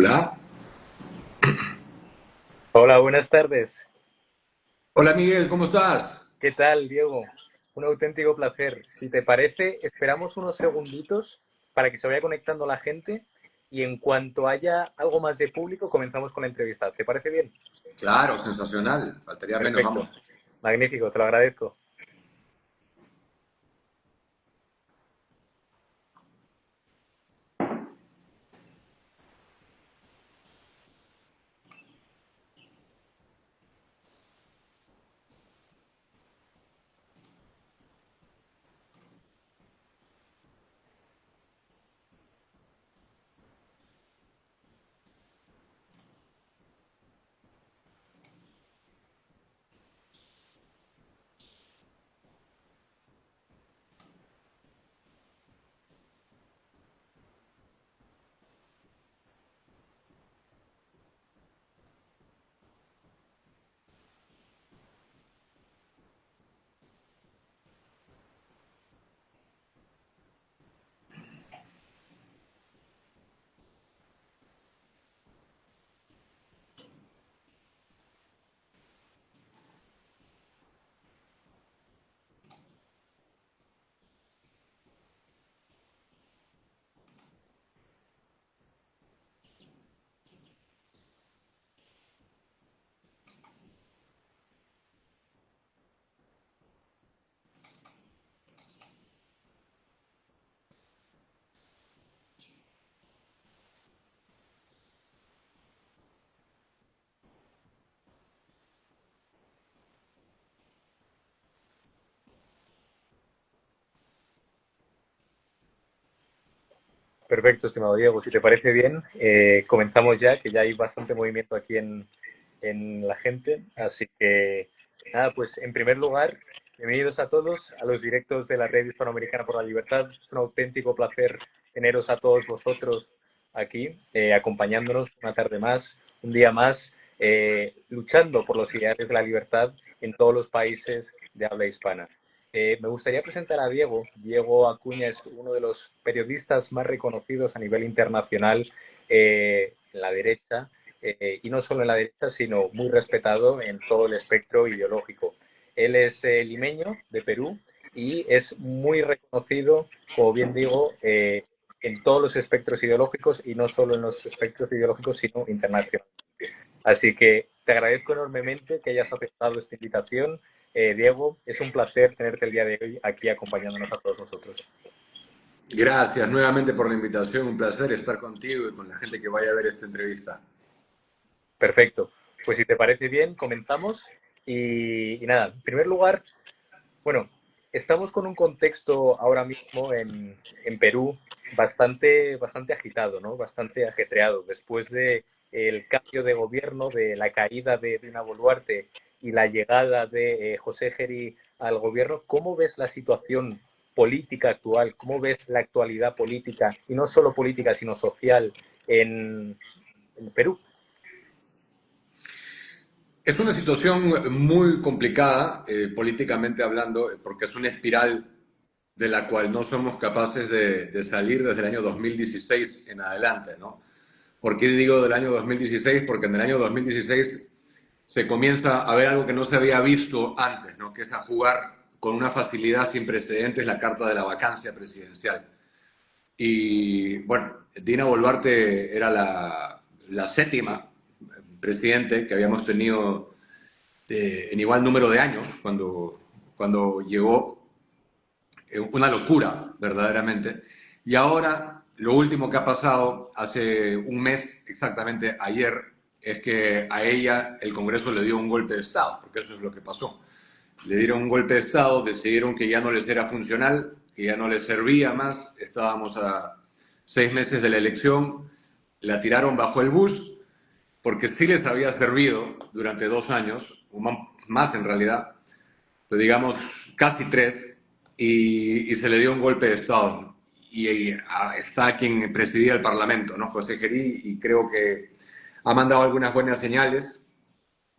Hola. Hola, buenas tardes. Hola Miguel, ¿cómo estás? ¿Qué tal, Diego? Un auténtico placer. Si te parece, esperamos unos segunditos para que se vaya conectando la gente y en cuanto haya algo más de público, comenzamos con la entrevista. ¿Te parece bien? Claro, sensacional. Faltaría menos, Perfecto. vamos. Magnífico, te lo agradezco. Perfecto, estimado Diego. Si te parece bien, comenzamos ya, que ya hay bastante movimiento aquí en la gente. Así que, nada, pues en primer lugar, bienvenidos a todos a los directos de la Red Hispanoamericana por la Libertad. Es un auténtico placer teneros a todos vosotros aquí, acompañándonos una tarde más, un día más, luchando por los ideales de la libertad en todos los países de habla hispana. Me gustaría presentar a Diego. Diego Acuña es uno de los periodistas más reconocidos a nivel internacional en la derecha, y no solo en la derecha, sino muy respetado en todo el espectro ideológico. Él es limeño de Perú y es muy reconocido, como bien digo, en todos los espectros ideológicos y no solo en los espectros ideológicos, sino internacionalmente. Así que te agradezco enormemente que hayas aceptado esta invitación. Diego, es un placer tenerte el día de hoy aquí acompañándonos a todos nosotros. Gracias nuevamente por la invitación. Un placer estar contigo y con la gente que vaya a ver esta entrevista. Perfecto. Pues si te parece bien, comenzamos. Y nada, en primer lugar, bueno, estamos con un contexto ahora mismo en Perú bastante agitado, ¿no? Bastante ajetreado. Después de el cambio de gobierno, de la caída de Dina Boluarte y la llegada de José Geri al gobierno, ¿cómo ves la situación política actual? ¿Cómo ves la actualidad política, y no solo política, sino social en Perú? Es una situación muy complicada, políticamente hablando, porque es una espiral de la cual no somos capaces de salir desde el año 2016 en adelante, ¿no? ¿Por qué digo del año 2016? Porque en el año 2016 se comienza a ver algo que no se había visto antes, ¿no? Que es a jugar con una facilidad sin precedentes la carta de la vacancia presidencial. Y bueno, Dina Boluarte era la séptima presidente que habíamos tenido en igual número de años cuando llegó. Una locura, verdaderamente. Y ahora, lo último que ha pasado hace un mes, exactamente ayer, es que a ella el Congreso le dio un golpe de Estado, porque eso es lo que pasó. Le dieron un golpe de Estado, decidieron que ya no les era funcional, que ya no les servía más, estábamos a 6 meses de la elección, la tiraron bajo el bus, porque sí les había servido durante 2 años, o más en realidad, pero digamos casi tres, y se le dio un golpe de Estado. Y está quien presidía el Parlamento, ¿no? José Gerí, y creo que ha mandado algunas buenas señales,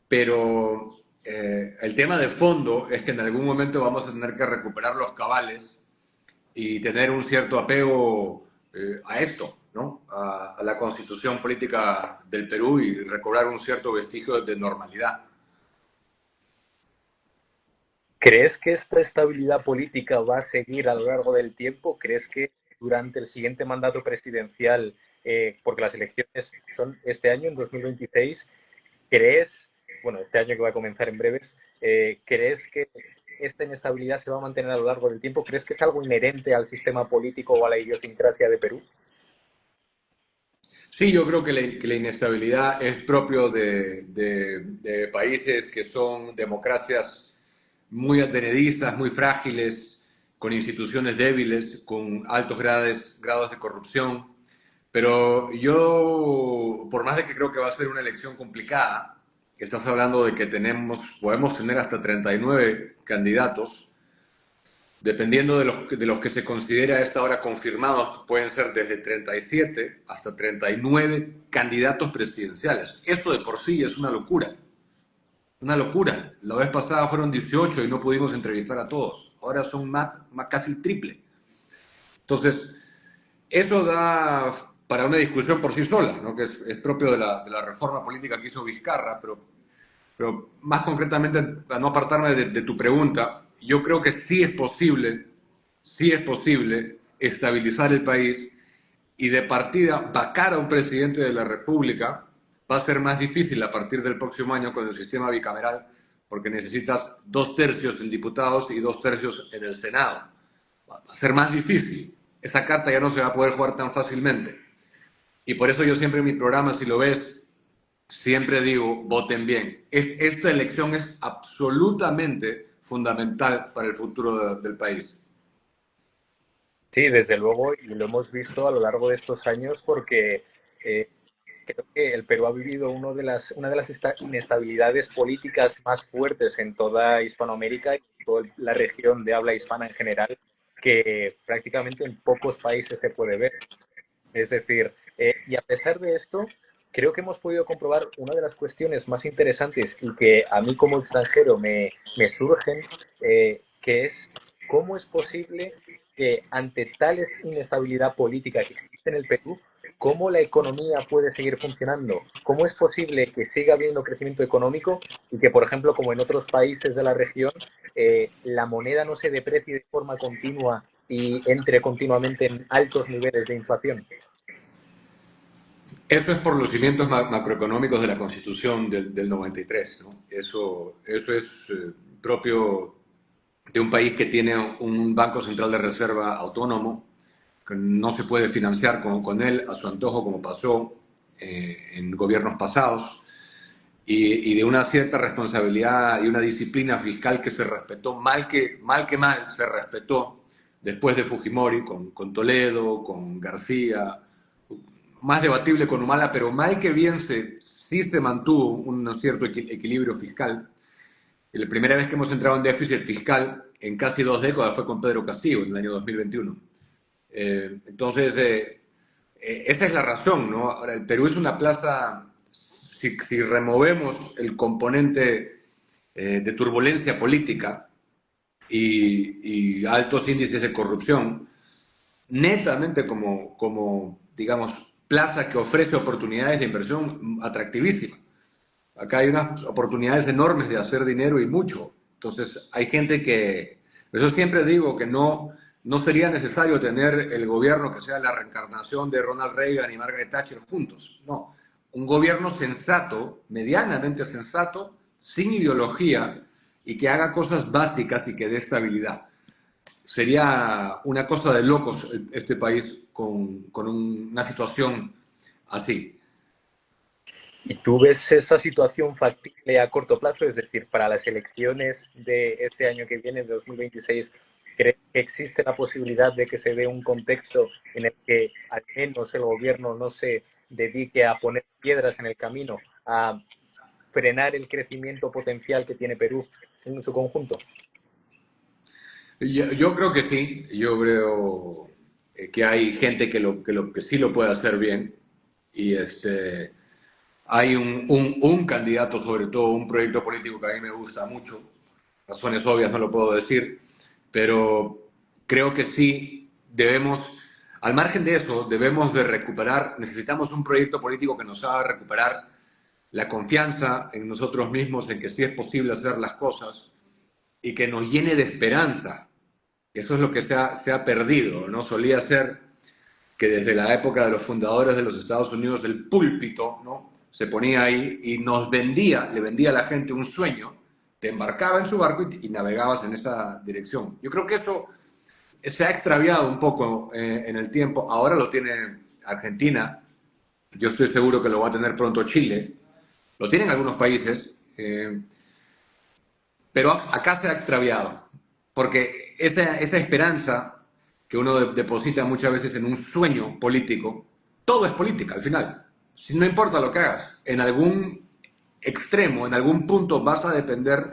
pero el tema de fondo es que en algún momento vamos a tener que recuperar los cabales y tener un cierto apego a esto. ¿no? A la constitución política del Perú y recobrar un cierto vestigio de normalidad. ¿Crees que esta estabilidad política va a seguir a lo largo del tiempo? ¿Crees que durante el siguiente mandato presidencial, porque las elecciones son este año, en 2026, crees, bueno, este año que va a comenzar en breves, crees que esta inestabilidad se va a mantener a lo largo del tiempo? ¿Crees que es algo inherente al sistema político o a la idiosincrasia de Perú? Sí, yo creo que la inestabilidad es propio de países que son democracias muy advenedizas, muy frágiles, con instituciones débiles, con altos grados de corrupción. Pero yo, por más de que creo que va a ser una elección complicada, que estás hablando de que podemos tener hasta 39 candidatos, dependiendo de los que se considera a esta hora confirmados, pueden ser desde 37 hasta 39 candidatos presidenciales. Eso de por sí es una locura. Una locura. La vez pasada fueron 18 y no pudimos entrevistar a todos. Ahora son casi el triple. Entonces, eso da para una discusión por sí sola, ¿no? Que es propio de la reforma política que hizo Vizcarra, pero más concretamente, para no apartarme de tu pregunta, yo creo que sí es posible estabilizar el país y de partida vacar a un presidente de la República va a ser más difícil a partir del próximo año con el sistema bicameral, porque necesitas 2/3 en diputados y 2/3 en el Senado. Va a ser más difícil. Esa carta ya no se va a poder jugar tan fácilmente. Y por eso yo siempre en mi programa, si lo ves, siempre digo, voten bien. Esta elección es absolutamente fundamental para el futuro del país. Sí, desde luego, y lo hemos visto a lo largo de estos años porque eh, creo que el Perú ha vivido una de las inestabilidades políticas más fuertes en toda Hispanoamérica y toda la región de habla hispana en general, que prácticamente en pocos países se puede ver. Es decir, y a pesar de esto, creo que hemos podido comprobar una de las cuestiones más interesantes y que a mí como extranjero me surgen, que es cómo es posible que ante tal inestabilidad política que existe en el Perú, cómo la economía puede seguir funcionando, cómo es posible que siga habiendo crecimiento económico y que, por ejemplo, como en otros países de la región, la moneda no se deprecie de forma continua y entre continuamente en altos niveles de inflación. Eso es por los cimientos macroeconómicos de la Constitución del 93, ¿no? Eso es propio de un país que tiene un Banco Central de Reserva autónomo, que no se puede financiar con él a su antojo, como pasó en gobiernos pasados, y de una cierta responsabilidad y una disciplina fiscal que se respetó, mal, se respetó después de Fujimori, con Toledo, con García, más debatible con Humala, pero mal que bien sí se mantuvo un cierto equilibrio fiscal. Y la primera vez que hemos entrado en déficit fiscal en casi 2 décadas fue con Pedro Castillo, en el año 2021. Entonces, esa es la razón, ¿no? Ahora, el Perú es una plaza, si removemos el componente de turbulencia política y altos índices de corrupción, netamente como, digamos, plaza que ofrece oportunidades de inversión atractivísimas. Acá hay unas oportunidades enormes de hacer dinero y mucho. Entonces, hay gente que, por eso siempre digo que no sería necesario tener el gobierno que sea la reencarnación de Ronald Reagan y Margaret Thatcher juntos. No, un gobierno sensato, medianamente sensato, sin ideología y que haga cosas básicas y que dé estabilidad. Sería una cosa de locos este país con una situación así. ¿Y tú ves esa situación factible a corto plazo? Es decir, para las elecciones de este año que viene, de 2026, ¿crees que existe la posibilidad de que se dé un contexto en el que al menos el gobierno no se dedique a poner piedras en el camino, a frenar el crecimiento potencial que tiene Perú en su conjunto? Yo creo que sí, yo creo que hay gente que sí lo puede hacer bien y hay un candidato, sobre todo un proyecto político que a mí me gusta mucho, razones obvias no lo puedo decir, pero creo que sí debemos, Al margen de eso, debemos de recuperar, necesitamos un proyecto político que nos haga recuperar la confianza en nosotros mismos, en que sí es posible hacer las cosas y que nos llene de esperanza. Eso es lo que se ha perdido, ¿no? Solía ser que desde la época de los fundadores de los Estados Unidos, el púlpito, ¿no? Se ponía ahí y nos vendía, le vendía a la gente un sueño, te embarcaba en su barco y navegabas en esa dirección. Yo creo que eso se ha extraviado un poco en el tiempo. Ahora lo tiene Argentina, yo estoy seguro que lo va a tener pronto Chile, lo tienen algunos países, pero acá se ha extraviado, porque esa esperanza que uno deposita muchas veces en un sueño político, todo es política al final. No importa lo que hagas, en algún extremo, en algún punto vas a depender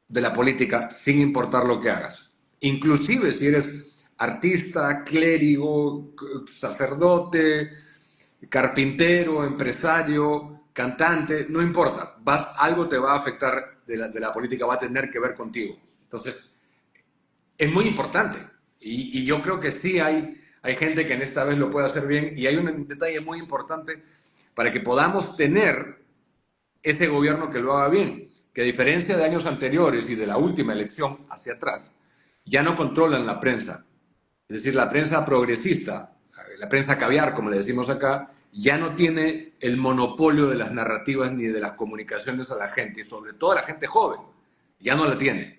de la política sin importar lo que hagas. Inclusive si eres artista, clérigo, sacerdote, carpintero, empresario, cantante, no importa, algo te va a afectar de la política, va a tener que ver contigo. Entonces, es muy importante. Y yo creo que sí hay gente que en esta vez lo puede hacer bien y hay un detalle muy importante para que podamos tener ese gobierno que lo haga bien, que a diferencia de años anteriores y de la última elección hacia atrás, ya no controlan la prensa. Es decir, la prensa progresista, la prensa caviar, como le decimos acá, ya no tiene el monopolio de las narrativas ni de las comunicaciones a la gente, y sobre todo a la gente joven, ya no la tiene.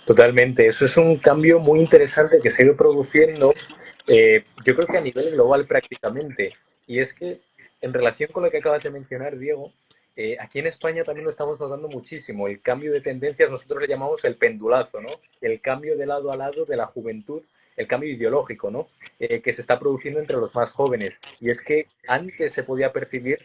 Totalmente. Eso es un cambio muy interesante que se ha ido produciendo, yo creo que a nivel global prácticamente. Y es que, en relación con lo que acabas de mencionar, Diego, aquí en España también lo estamos notando muchísimo. El cambio de tendencias, nosotros le llamamos el pendulazo, ¿no? El cambio de lado a lado de la juventud, el cambio ideológico, ¿no? Que se está produciendo entre los más jóvenes. Y es que antes se podía percibir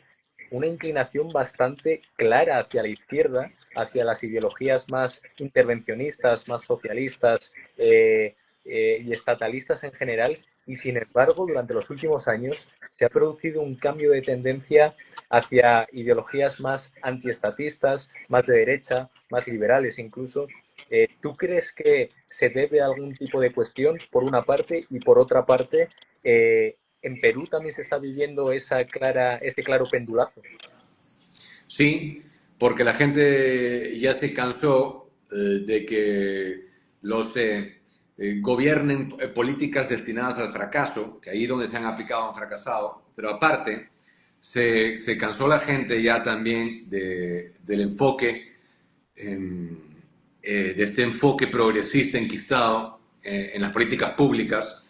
una inclinación bastante clara hacia la izquierda, hacia las ideologías más intervencionistas, más socialistas y estatalistas en general, y sin embargo, durante los últimos años se ha producido un cambio de tendencia hacia ideologías más antiestatistas, más de derecha, más liberales incluso. ¿Tú crees que se debe a algún tipo de cuestión, por una parte, y por otra parte, en Perú también se está viviendo ese claro pendulazo? Sí, porque la gente ya se cansó de que los gobiernen políticas destinadas al fracaso, que ahí donde se han aplicado han fracasado, pero aparte se cansó la gente ya también del enfoque, de este enfoque progresista enquistado en las políticas públicas,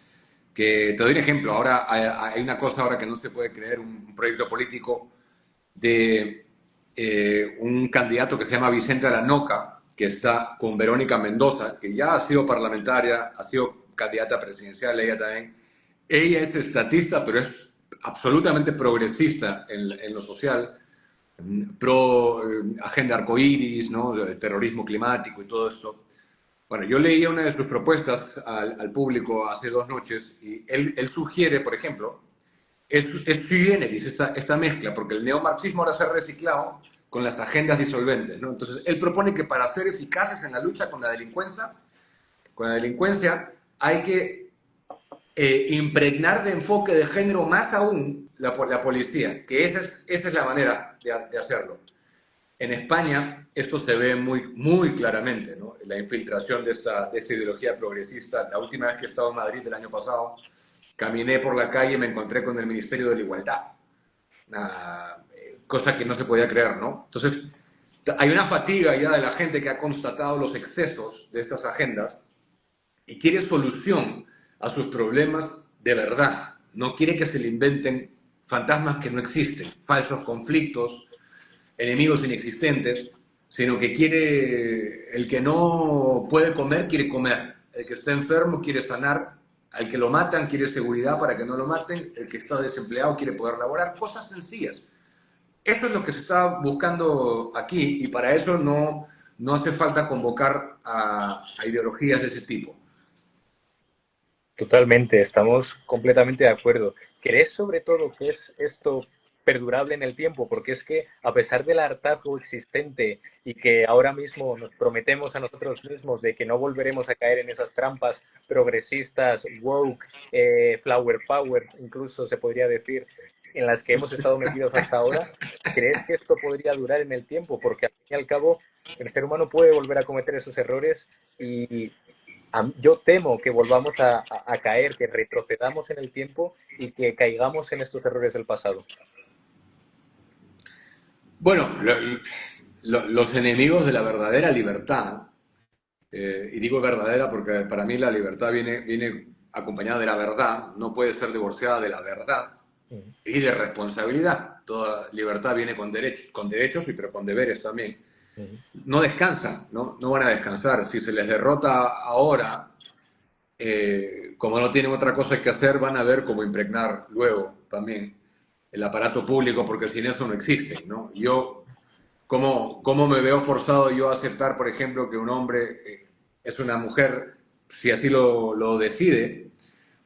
que te doy un ejemplo, ahora hay una cosa ahora que no se puede creer, un proyecto político de un candidato que se llama Vicente Aranoca, que está con Verónica Mendoza, que ya ha sido parlamentaria, ha sido candidata presidencial, ella también. Ella es estatista, pero es absolutamente progresista en lo social, pro agenda arcoíris, ¿no? Terrorismo climático y todo esto. Bueno, yo leía una de sus propuestas al público hace 2 noches y él sugiere, por ejemplo, es sui generis esta mezcla, porque el neomarxismo ahora se ha reciclado con las agendas disolventes, ¿no? Entonces, él propone que para ser eficaces en la lucha con la delincuencia hay que impregnar de enfoque de género más aún la policía, que esa es la manera de hacerlo. En España esto se ve muy claramente, ¿no? La infiltración de esta ideología progresista. La última vez que he estado en Madrid el año pasado, caminé por la calle y me encontré con el Ministerio de la Igualdad, una cosa que no se podía creer, ¿no? Entonces, hay una fatiga ya de la gente que ha constatado los excesos de estas agendas y quiere solución a sus problemas de verdad. No quiere que se le inventen fantasmas que no existen, falsos conflictos, enemigos inexistentes, sino que quiere, el que no puede comer, quiere comer, el que está enfermo quiere sanar, al que lo matan quiere seguridad para que no lo maten, el que está desempleado quiere poder laborar, cosas sencillas. Eso es lo que se está buscando aquí y para eso no hace falta convocar a ideologías de ese tipo. Totalmente, estamos completamente de acuerdo. ¿Crees sobre todo que es esto perdurable en el tiempo, porque es que a pesar del hartazgo existente y que ahora mismo nos prometemos a nosotros mismos de que no volveremos a caer en esas trampas progresistas, woke, flower power, incluso se podría decir, en las que hemos estado metidos hasta ahora, ¿crees que esto podría durar en el tiempo? Porque al fin y al cabo el ser humano puede volver a cometer esos errores y yo temo que volvamos a caer, que retrocedamos en el tiempo y que caigamos en estos errores del pasado. Bueno, los enemigos de la verdadera libertad, y digo verdadera porque para mí la libertad viene acompañada de la verdad, no puede ser divorciada de la verdad y de responsabilidad. Toda libertad viene con derechos y pero con deberes también. No descansan, no van a descansar. Si se les derrota ahora, como no tienen otra cosa que hacer, van a ver cómo impregnar luego también el aparato público, porque sin eso no existe, ¿no? Yo, ¿cómo me veo forzado yo a aceptar, por ejemplo, que un hombre es una mujer, si así lo decide,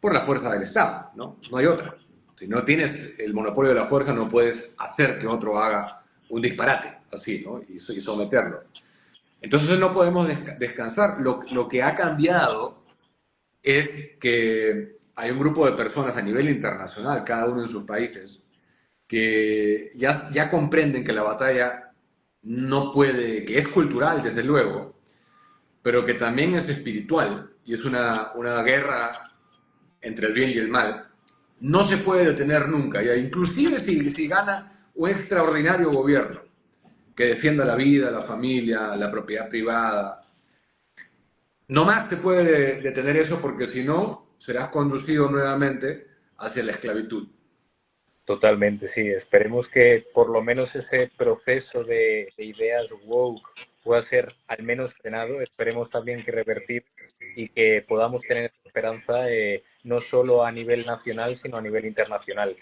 por la fuerza del Estado, ¿no? No hay otra. Si no tienes el monopolio de la fuerza, no puedes hacer que otro haga un disparate, así, ¿no? Y someterlo. Entonces no podemos descansar. Lo que ha cambiado es que hay un grupo de personas a nivel internacional, cada uno en sus países, que ya comprenden que la batalla no puede, que es cultural, desde luego, pero que también es espiritual y es una guerra entre el bien y el mal. No se puede detener nunca, ya inclusive si gana un extraordinario gobierno que defienda la vida, la familia, la propiedad privada. No más se puede detener eso porque si no, serás conducido nuevamente hacia la esclavitud. Totalmente, sí. Esperemos que por lo menos ese proceso de ideas woke pueda ser al menos frenado. Esperemos también que revertir y que podamos tener esperanza no solo a nivel nacional, sino a nivel internacional.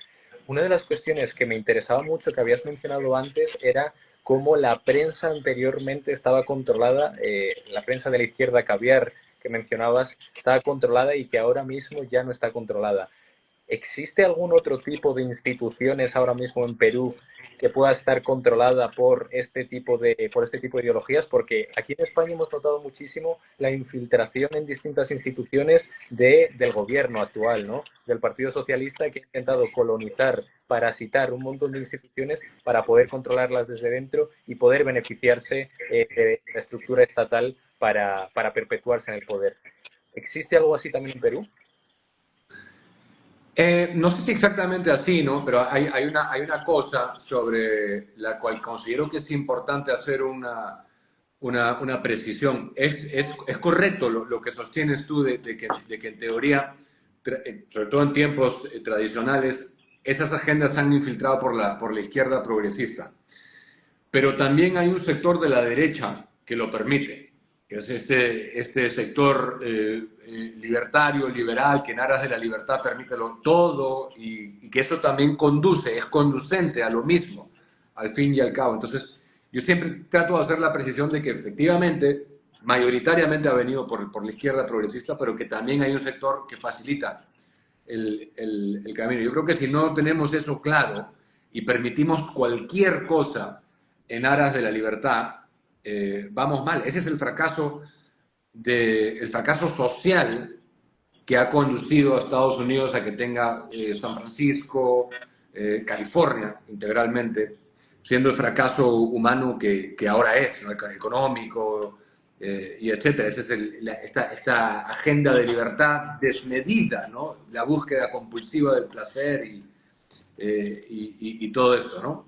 Una de las cuestiones que me interesaba mucho, que habías mencionado antes, era cómo la prensa anteriormente estaba controlada, la prensa de la izquierda caviar que mencionabas, estaba controlada y que ahora mismo ya no está controlada. ¿Existe algún otro tipo de instituciones ahora mismo en Perú que pueda estar controlada por este tipo de ideologías? Porque aquí en España hemos notado muchísimo la infiltración en distintas instituciones del gobierno actual, ¿no? Del Partido Socialista, que ha intentado colonizar, parasitar un montón de instituciones para poder controlarlas desde dentro y poder beneficiarse de la estructura estatal para perpetuarse en el poder. ¿Existe algo así también en Perú? No sé si exactamente así, ¿no? Pero hay una cosa sobre la cual considero que es importante hacer una precisión. Es correcto lo que sostienes tú de que en teoría, sobre todo en tiempos tradicionales, esas agendas se han infiltrado por la izquierda progresista. Pero también hay un sector de la derecha que lo permite, que es este sector libertario, liberal, que en aras de la libertad permite todo y que eso también es conducente a lo mismo, al fin y al cabo. Entonces, yo siempre trato de hacer la precisión de que efectivamente, mayoritariamente ha venido por la izquierda progresista, pero que también hay un sector que facilita el camino. Yo creo que si no tenemos eso claro y permitimos cualquier cosa en aras de la libertad, vamos mal. Ese es el fracaso social que ha conducido a Estados Unidos a que tenga San Francisco, California integralmente, siendo el fracaso humano que ahora es, ¿no? Económico, y etcétera. Esa es esta agenda de libertad desmedida, ¿no? La búsqueda compulsiva del placer y todo esto, ¿no?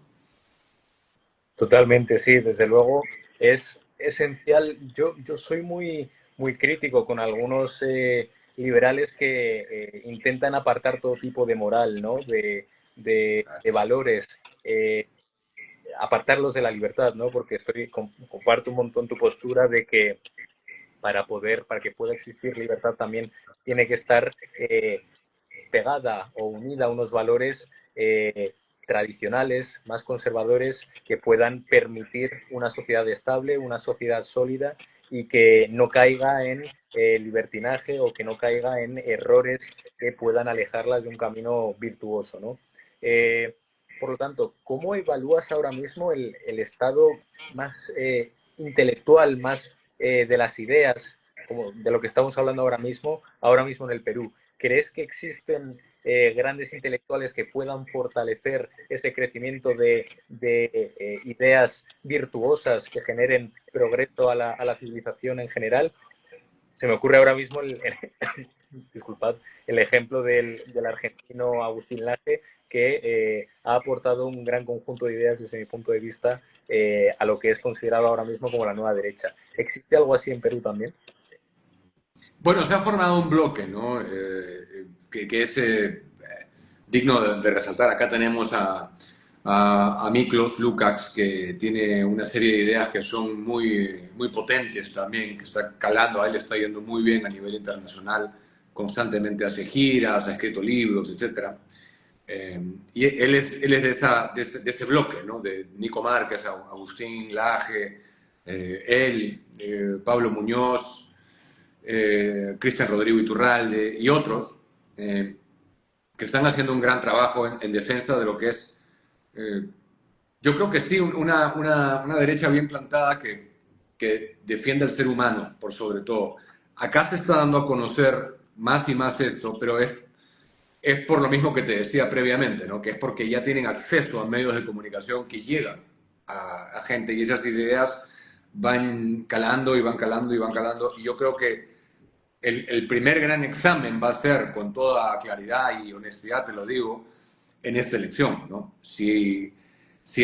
Totalmente, sí, desde luego es esencial. Yo soy muy crítico con algunos liberales que intentan apartar todo tipo de moral, ¿no? De valores, eh, apartarlos de la libertad, ¿no? Porque comparto un montón tu postura de que para que pueda existir libertad también tiene que estar pegada o unida a unos valores tradicionales, más conservadores, que puedan permitir una sociedad estable, una sociedad sólida y que no caiga en libertinaje o que no caiga en errores que puedan alejarlas de un camino virtuoso, ¿no? Por lo tanto, ¿cómo evalúas ahora mismo el estado más intelectual, más de las ideas, como de lo que estamos hablando ahora mismo en el Perú? ¿Crees que existen grandes intelectuales que puedan fortalecer ese crecimiento de ideas virtuosas que generen progreso a la civilización en general? Se me ocurre ahora mismo disculpad, el ejemplo del argentino Agustín Laje, que ha aportado un gran conjunto de ideas desde mi punto de vista a lo que es considerado ahora mismo como la nueva derecha. ¿Existe algo así en Perú también? Bueno, se ha formado un bloque, ¿no? Que es digno de resaltar. Acá tenemos a Miklos Lukács, que tiene una serie de ideas que son muy potentes también, que está calando, a él le está yendo muy bien a nivel internacional, constantemente hace giras, ha escrito libros, etcétera. Y él es de ese bloque, ¿no? De Nico Márquez, Agustín Laje, él, Pablo Muñoz, Cristian Rodrigo Iturralde y otros, que están haciendo un gran trabajo en defensa de lo que es, eh, yo creo que sí, una derecha bien plantada que defiende al ser humano, por sobre todo. Acá se está dando a conocer más y más esto, pero es por lo mismo que te decía previamente, ¿no? Que es porque ya tienen acceso a medios de comunicación que llegan a gente y esas ideas van calando y van calando y van calando. Y yo creo que el primer gran examen va a ser, con toda claridad y honestidad, te lo digo, en esta elección, ¿no? Si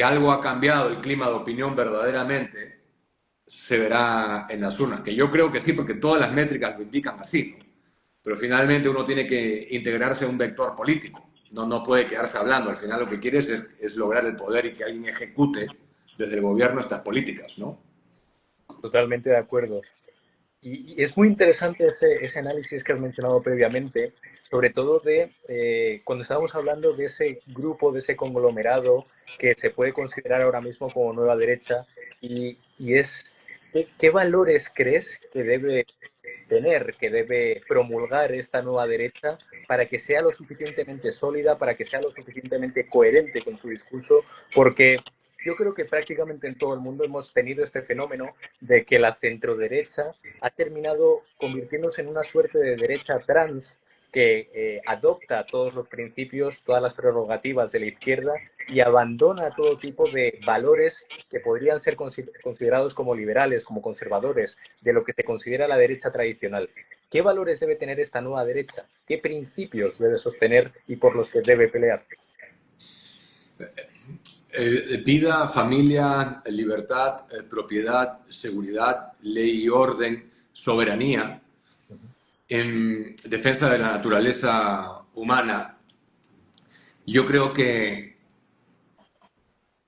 algo ha cambiado el clima de opinión verdaderamente, se verá en las urnas, que yo creo que sí, porque todas las métricas lo indican así, ¿no? Pero finalmente uno tiene que integrarse a un vector político, no puede quedarse hablando, al final lo que quieres es lograr el poder y que alguien ejecute desde el gobierno estas políticas, ¿no? Totalmente de acuerdo. Y es muy interesante ese análisis que has mencionado previamente, sobre todo de cuando estábamos hablando de ese grupo, de ese conglomerado que se puede considerar ahora mismo como nueva derecha, y es ¿qué valores crees que debe tener, que debe promulgar esta nueva derecha para que sea lo suficientemente sólida, para que sea lo suficientemente coherente con su discurso? Porque yo creo que prácticamente en todo el mundo hemos tenido este fenómeno de que la centroderecha ha terminado convirtiéndose en una suerte de derecha trans que adopta todos los principios, todas las prerrogativas de la izquierda y abandona todo tipo de valores que podrían ser considerados como liberales, como conservadores, de lo que se considera la derecha tradicional. ¿Qué valores debe tener esta nueva derecha? ¿Qué principios debe sostener y por los que debe pelear? Vida, familia, libertad, propiedad, seguridad, ley y orden, soberanía, en defensa de la naturaleza humana. Yo creo que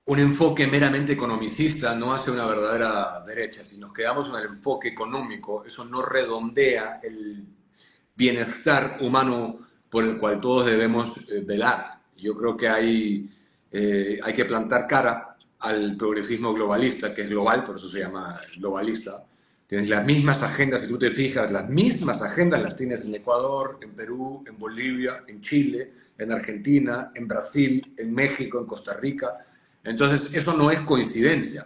un enfoque meramente economicista no hace una verdadera derecha. Si nos quedamos en el enfoque económico, eso no redondea el bienestar humano por el cual todos debemos velar. Yo creo que hay que plantar cara al progresismo globalista, que es global, por eso se llama globalista. Tienes las mismas agendas, si tú te fijas, las mismas agendas las tienes en Ecuador, en Perú, en Bolivia, en Chile, en Argentina, en Brasil, en México, en Costa Rica. Entonces, eso no es coincidencia.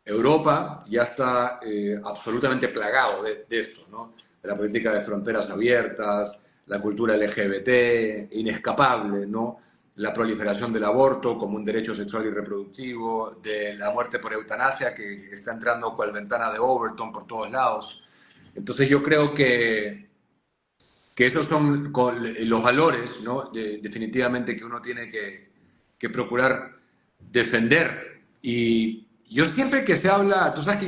Europa ya está absolutamente plagado de esto, ¿no? De la política de fronteras abiertas, la cultura LGBT, inescapable, ¿no? La proliferación del aborto como un derecho sexual y reproductivo, de la muerte por eutanasia que está entrando cual ventana de Overton por todos lados. Entonces yo creo que esos son los valores, ¿no? Definitivamente que uno tiene que procurar defender. Y yo siempre que se habla, tú sabes que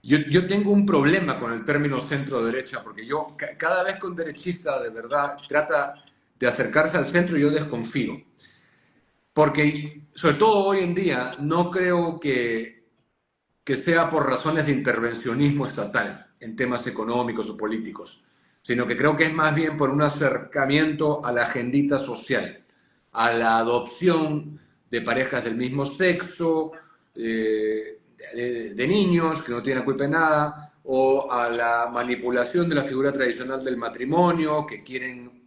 yo tengo un problema con el término centro-derecha, porque yo cada vez que un derechista de verdad trata de acercarse al centro, yo desconfío. Porque, sobre todo hoy en día, no creo que sea por razones de intervencionismo estatal en temas económicos o políticos, sino que creo que es más bien por un acercamiento a la agendita social, a la adopción de parejas del mismo sexo, de niños que no tienen culpa de nada, o a la manipulación de la figura tradicional del matrimonio, que quieren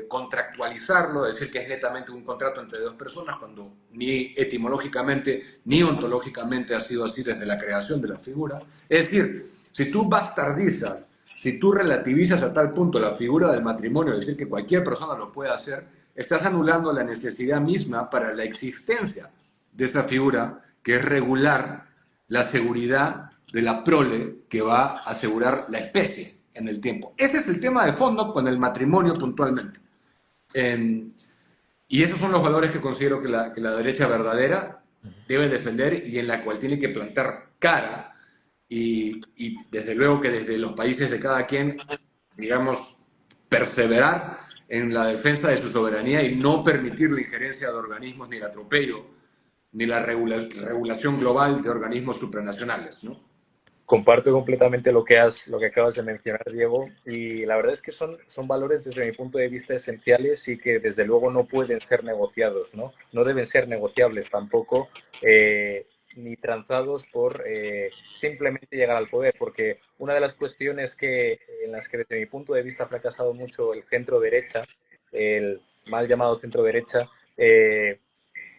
contractualizarlo, decir que es netamente un contrato entre dos personas, cuando ni etimológicamente ni ontológicamente ha sido así desde la creación de la figura. Es decir, si tú bastardizas, si tú relativizas a tal punto la figura del matrimonio, decir que cualquier persona lo puede hacer, estás anulando la necesidad misma para la existencia de esa figura, que es regular la seguridad de la prole que va a asegurar la especie en el tiempo. Ese es el tema de fondo con el matrimonio puntualmente. Y esos son los valores que considero que la derecha verdadera debe defender y en la cual tiene que plantar cara y desde luego que desde los países de cada quien, digamos, perseverar en la defensa de su soberanía y no permitir la injerencia de organismos ni el atropello ni la regulación global de organismos supranacionales, ¿no? Comparto completamente lo que acabas de mencionar, Diego, y la verdad es que son valores desde mi punto de vista esenciales y que desde luego no pueden ser negociados, ¿no? No deben ser negociables tampoco, ni tranzados por simplemente llegar al poder, porque una de las cuestiones en las que desde mi punto de vista ha fracasado mucho el centro derecha, el mal llamado centro derecha,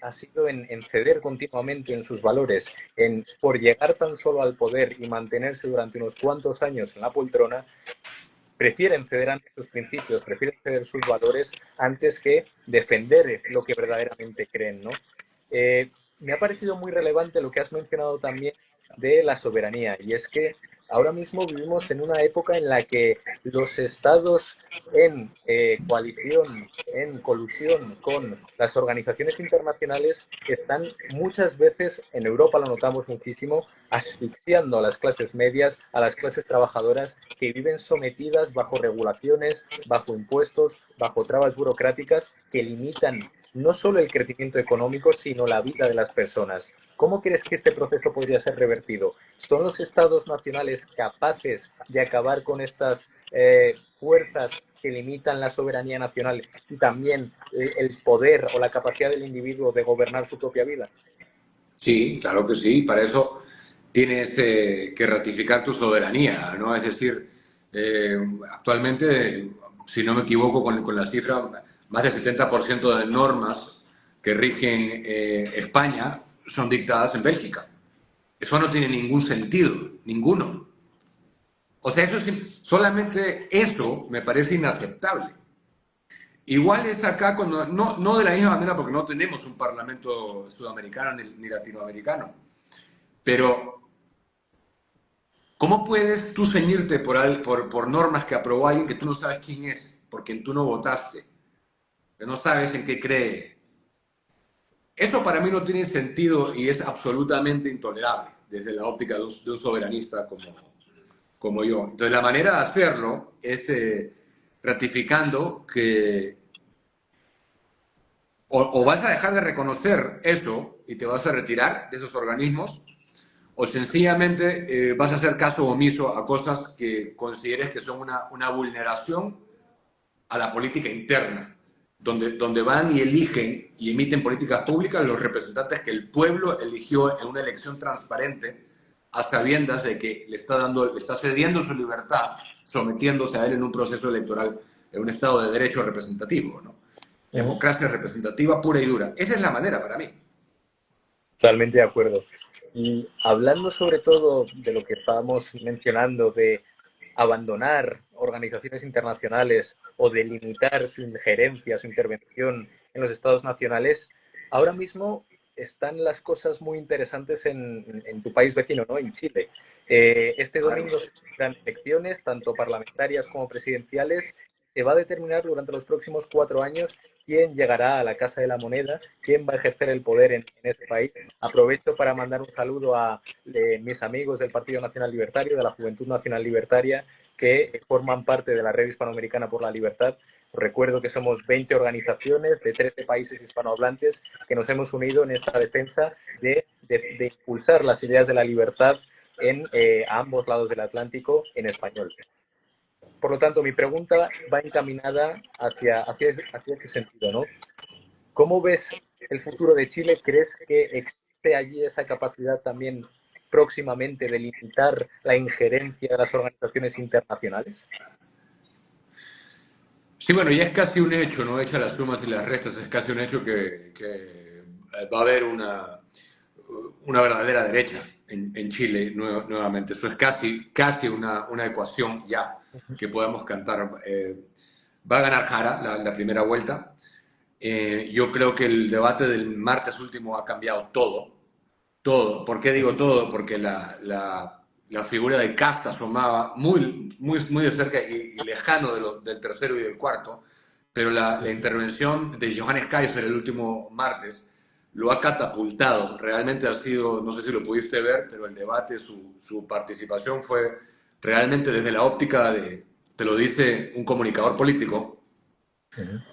ha sido en ceder continuamente en sus valores, por llegar tan solo al poder y mantenerse durante unos cuantos años en la poltrona, prefieren ceder ante sus principios, prefieren ceder sus valores antes que defender lo que verdaderamente creen, ¿no? Me ha parecido muy relevante lo que has mencionado también de la soberanía, y es que ahora mismo vivimos en una época en la que los estados en coalición, en colusión con las organizaciones internacionales están muchas veces, en Europa lo notamos muchísimo, asfixiando a las clases medias, a las clases trabajadoras que viven sometidas bajo regulaciones, bajo impuestos, bajo trabas burocráticas que limitan no solo el crecimiento económico, sino la vida de las personas. ¿Cómo crees que este proceso podría ser revertido? ¿Son los estados nacionales capaces de acabar con estas fuerzas que limitan la soberanía nacional y también el poder o la capacidad del individuo de gobernar su propia vida? Sí, claro que sí. Para eso tienes que ratificar tu soberanía, ¿no? Es decir, eh, actualmente, si no me equivoco con la cifra, más del 70% de normas que rigen España son dictadas en Bélgica. Eso no tiene ningún sentido, ninguno. O sea, solamente eso me parece inaceptable. Igual es acá, cuando, no de la misma manera porque no tenemos un parlamento sudamericano ni latinoamericano, pero ¿cómo puedes tú ceñirte por normas que aprobó alguien que tú no sabes quién es, por quien tú no votaste, que no sabes en qué cree? Eso para mí no tiene sentido y es absolutamente intolerable desde la óptica de un soberanista como yo. Entonces la manera de hacerlo es ratificando que o vas a dejar de reconocer eso y te vas a retirar de esos organismos, o sencillamente vas a hacer caso omiso a cosas que consideres que son una vulneración a la política interna, donde van y eligen y emiten políticas públicas los representantes que el pueblo eligió en una elección transparente, a sabiendas de que le está cediendo su libertad, sometiéndose a él en un proceso electoral, en un Estado de derecho representativo, ¿no? Democracia representativa pura y dura. Esa es la manera para mí. Totalmente de acuerdo. Y hablando sobre todo de lo que estábamos mencionando, de abandonar organizaciones internacionales o de limitar su injerencia, su intervención en los estados nacionales, ahora mismo están las cosas muy interesantes en tu país vecino, ¿no? En Chile. Este domingo se celebran elecciones, tanto parlamentarias como presidenciales. Se va a determinar durante los próximos 4 años quién llegará a la Casa de la Moneda, quién va a ejercer el poder en este país. Aprovecho para mandar un saludo a mis amigos del Partido Nacional Libertario, de la Juventud Nacional Libertaria, que forman parte de la Red Hispanoamericana por la Libertad. Recuerdo que somos 20 organizaciones de 13 países hispanohablantes que nos hemos unido en esta defensa de impulsar las ideas de la libertad a ambos lados del Atlántico en español. Por lo tanto, mi pregunta va encaminada hacia ese sentido, ¿no? ¿Cómo ves el futuro de Chile? ¿Crees que existe allí esa capacidad también próximamente de limitar la injerencia de las organizaciones internacionales? Sí, bueno, ya es casi un hecho, no hecha las sumas y las restas, es casi un hecho que va a haber una verdadera derecha en Chile nuevamente. Eso es casi una ecuación ya que podemos cantar. Va a ganar Jara la primera vuelta. Yo creo que el debate del martes último ha cambiado todo. Todo. ¿Por qué digo todo? Porque la figura de Kast asomaba muy de cerca y lejano del tercero y del cuarto, pero la intervención de Johannes Kaiser el último martes lo ha catapultado. Realmente ha sido, no sé si lo pudiste ver, pero el debate, su participación fue realmente desde la óptica te lo dice un comunicador político,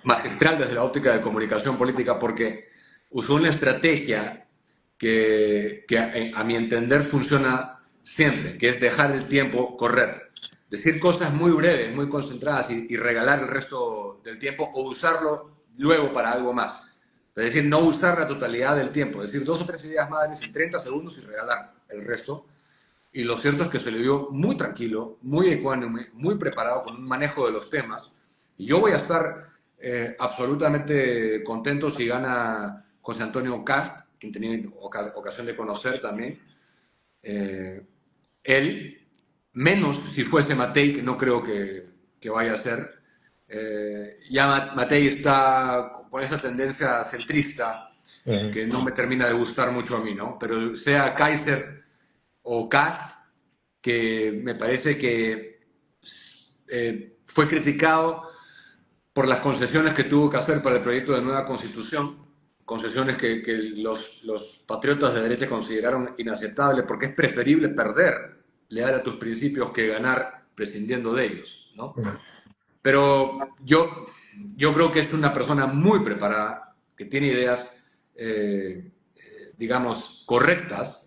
magistral desde la óptica de comunicación política, porque usó una estrategia que a mi entender funciona siempre, que es dejar el tiempo correr. Decir cosas muy breves, muy concentradas y regalar el resto del tiempo o usarlo luego para algo más. Es decir, no usar la totalidad del tiempo, decir 2 o 3 ideas madres en 30 segundos y regalar el resto. Y lo cierto es que se le vio muy tranquilo, muy ecuánime, muy preparado con un manejo de los temas. Y yo voy a estar absolutamente contento si gana José Antonio Kast, quien tenía ocasión de conocer también. Él, menos si fuese Matei, que no creo que vaya a ser. Ya Matei está con esa tendencia centrista que no me termina de gustar mucho a mí, ¿no? Pero sea Kaiser o Kast, que me parece que fue criticado por las concesiones que tuvo que hacer para el proyecto de nueva constitución, concesiones que los patriotas de derecha consideraron inaceptables, porque es preferible perder leal a tus principios que ganar prescindiendo de ellos, ¿no? Pero yo creo que es una persona muy preparada, que tiene ideas, digamos, correctas,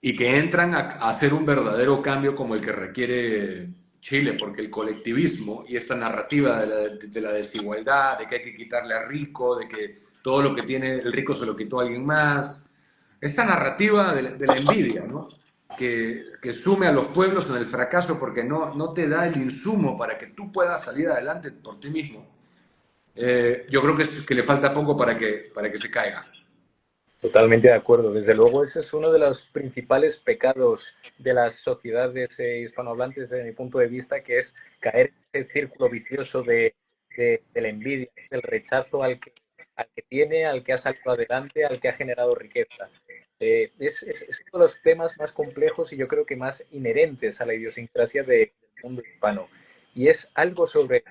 y que entran a hacer un verdadero cambio como el que requiere Chile, porque el colectivismo y esta narrativa de la desigualdad, de que hay que quitarle a rico, de que todo lo que tiene el rico se lo quitó a alguien más, esta narrativa de la envidia, ¿no? Que sume a los pueblos en el fracaso porque no te da el insumo para que tú puedas salir adelante por ti mismo. Yo creo que le falta poco para que se caiga. Totalmente de acuerdo. Desde luego, ese es uno de los principales pecados de las sociedades hispanohablantes, desde mi punto de vista, que es caer en ese círculo vicioso de la envidia, del rechazo al que tiene, al que ha salido adelante, al que ha generado riqueza. Es uno de los temas más complejos y yo creo que más inherentes a la idiosincrasia del mundo hispano. Y es algo sobre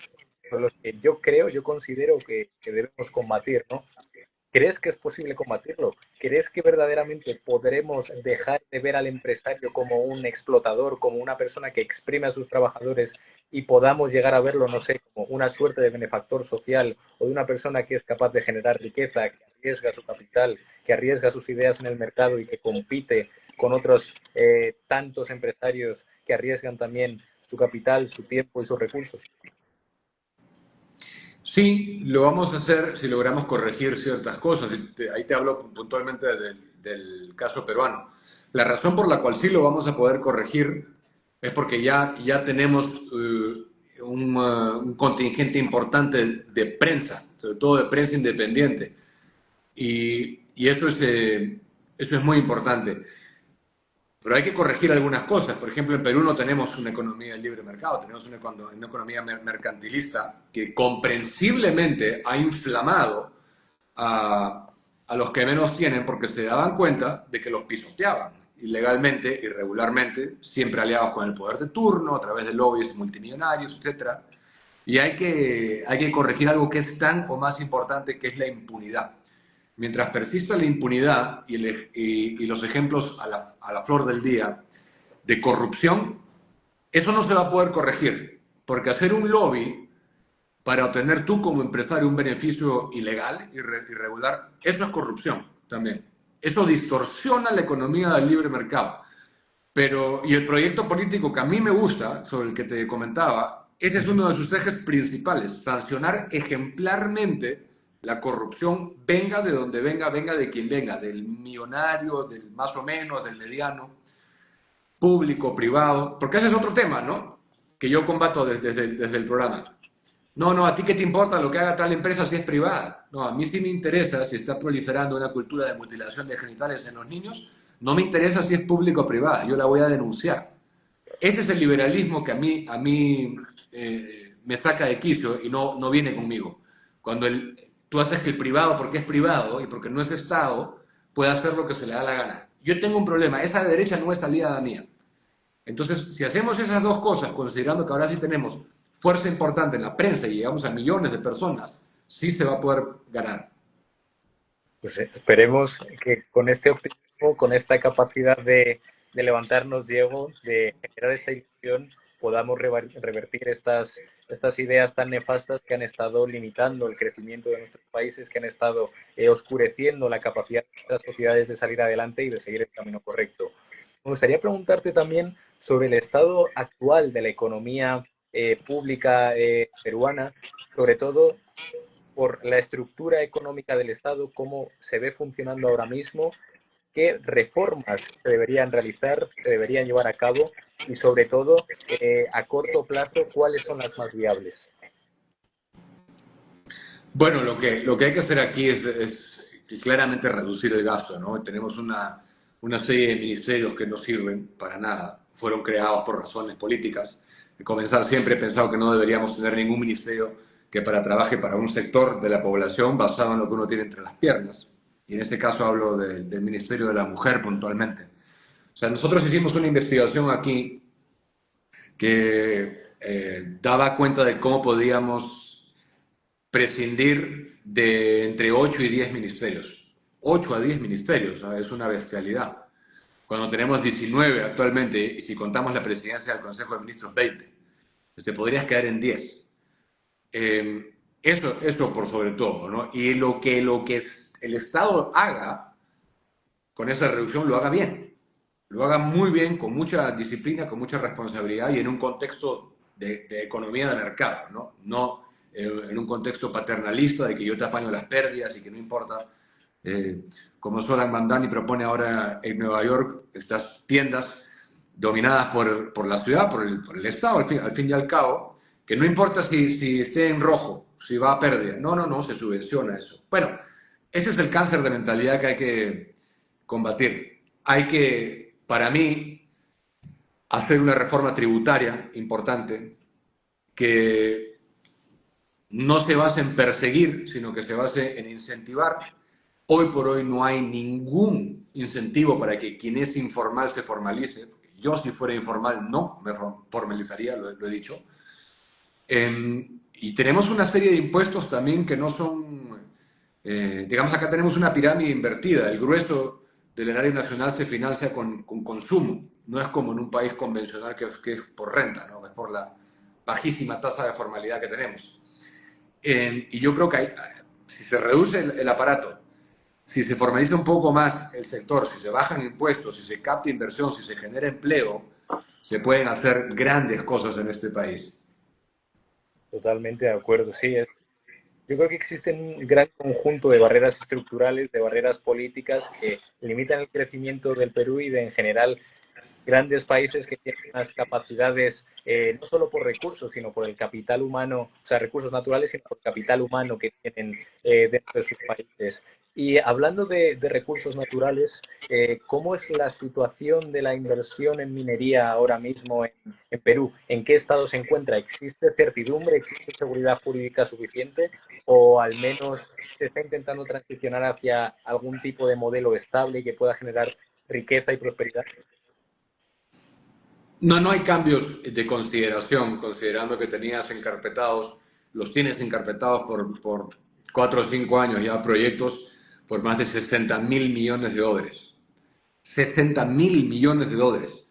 lo que yo considero que debemos combatir, ¿no? ¿Crees que es posible combatirlo? ¿Crees que verdaderamente podremos dejar de ver al empresario como un explotador, como una persona que exprime a sus trabajadores y podamos llegar a verlo, no sé, como una suerte de benefactor social o de una persona que es capaz de generar riqueza, que arriesga su capital, que arriesga sus ideas en el mercado y que compite con otros tantos empresarios que arriesgan también su capital, su tiempo y sus recursos? Sí, lo vamos a hacer si logramos corregir ciertas cosas. Ahí te hablo puntualmente del caso peruano. La razón por la cual sí lo vamos a poder corregir es porque ya tenemos un contingente importante de prensa, sobre todo de prensa independiente. Y eso es muy importante. Pero hay que corregir algunas cosas. Por ejemplo, en Perú no tenemos una economía de libre mercado, tenemos una economía mercantilista que comprensiblemente ha inflamado a los que menos tienen porque se daban cuenta de que los pisoteaban ilegalmente, irregularmente, siempre aliados con el poder de turno, a través de lobbies multimillonarios, etc. Y hay que corregir algo que es tan o más importante, que es la impunidad. Mientras persista la impunidad y los ejemplos a la flor del día de corrupción, eso no se va a poder corregir, porque hacer un lobby para obtener tú como empresario un beneficio ilegal, irregular, eso es corrupción también. Eso distorsiona la economía del libre mercado. Y el proyecto político que a mí me gusta, sobre el que te comentaba, ese es uno de sus ejes principales, sancionar ejemplarmente la corrupción, venga de donde venga, venga de quien venga, del millonario, del más o menos, del mediano, público, privado, porque ese es otro tema, ¿no? Que yo combato desde el programa. No, no, a ti qué te importa lo que haga tal empresa si es privada. No, a mí sí me interesa si está proliferando una cultura de mutilación de genitales en los niños. No me interesa si es público o privada. Yo la voy a denunciar. Ese es el liberalismo que a mí me saca de quicio y no viene conmigo. Cuando tú haces que el privado, porque es privado y porque no es Estado, puede hacer lo que se le da la gana. Yo tengo un problema. Esa derecha no es aliada mía. Entonces, si hacemos esas dos cosas, considerando que ahora sí tenemos fuerza importante en la prensa y llegamos a millones de personas, sí se va a poder ganar. Pues esperemos que con este optimismo, con esta capacidad de levantarnos, Diego, de generar esa ilusión, podamos revertir estas ideas tan nefastas que han estado limitando el crecimiento de nuestros países, que han estado oscureciendo la capacidad de nuestras sociedades de salir adelante y de seguir el camino correcto. Me gustaría preguntarte también sobre el estado actual de la economía pública peruana, sobre todo por la estructura económica del Estado, cómo se ve funcionando ahora mismo, qué reformas se deberían realizar, se deberían llevar a cabo y sobre todo a corto plazo, cuáles son las más viables. Bueno, lo que hay que hacer aquí es claramente reducir el gasto, ¿no? Tenemos una serie de ministerios que no sirven para nada, fueron creados por razones políticas. De comenzar, siempre he pensado que no deberíamos tener ningún ministerio que trabaje para un sector de la población basado en lo que uno tiene entre las piernas. Y en ese caso hablo del Ministerio de la Mujer puntualmente. O sea, nosotros hicimos una investigación aquí que daba cuenta de cómo podíamos prescindir de entre 8 y 10 ministerios. 8 a 10 ministerios, ¿sabes? Es una bestialidad. Cuando tenemos 19 actualmente, y si contamos la presidencia del Consejo de Ministros, 20, pues te podrías quedar en 10. Eso por sobre todo, ¿no? Y lo que el Estado haga con esa reducción lo haga bien. Lo haga muy bien, con mucha disciplina, con mucha responsabilidad y en un contexto de economía de mercado, ¿no? No en un contexto paternalista de que yo te apaño las pérdidas y que no importa. Como Solan Mandani propone ahora en Nueva York, estas tiendas dominadas por la ciudad, por el Estado, al fin y al cabo, que no importa si esté en rojo, si va a pérdida. No, no, no, se subvenciona eso. Bueno, ese es el cáncer de mentalidad que hay que combatir. Hay que, para mí, hacer una reforma tributaria importante que no se base en perseguir, sino que se base en incentivar. Hoy por hoy no hay ningún incentivo para que quien es informal se formalice. Yo, si fuera informal, no me formalizaría, lo he dicho. Y tenemos una serie de impuestos también que no son... digamos, acá tenemos una pirámide invertida. El grueso del erario nacional se financia con consumo. No es como en un país convencional que es por renta, ¿no? Es por la bajísima tasa de formalidad que tenemos. Y yo creo que si se reduce el aparato, si se formaliza un poco más el sector, si se bajan impuestos, si se capta inversión, si se genera empleo, se pueden hacer grandes cosas en este país. Totalmente de acuerdo, sí. Yo creo que existe un gran conjunto de barreras estructurales, de barreras políticas que limitan el crecimiento del Perú y de, en general, grandes países que tienen unas capacidades, no solo por recursos, sino por el capital humano, o sea, recursos naturales, sino por el capital humano que tienen dentro de sus países. Y hablando de recursos naturales, ¿cómo es la situación de la inversión en minería ahora mismo en Perú? ¿En qué estado se encuentra? ¿Existe certidumbre? ¿Existe seguridad jurídica suficiente? ¿O al menos se está intentando transicionar hacia algún tipo de modelo estable que pueda generar riqueza y prosperidad? No, no hay cambios de consideración, considerando que los tienes encarpetados por 4 o 5 años ya proyectos por más de 60.000 millones de dólares. 60.000 millones de dólares.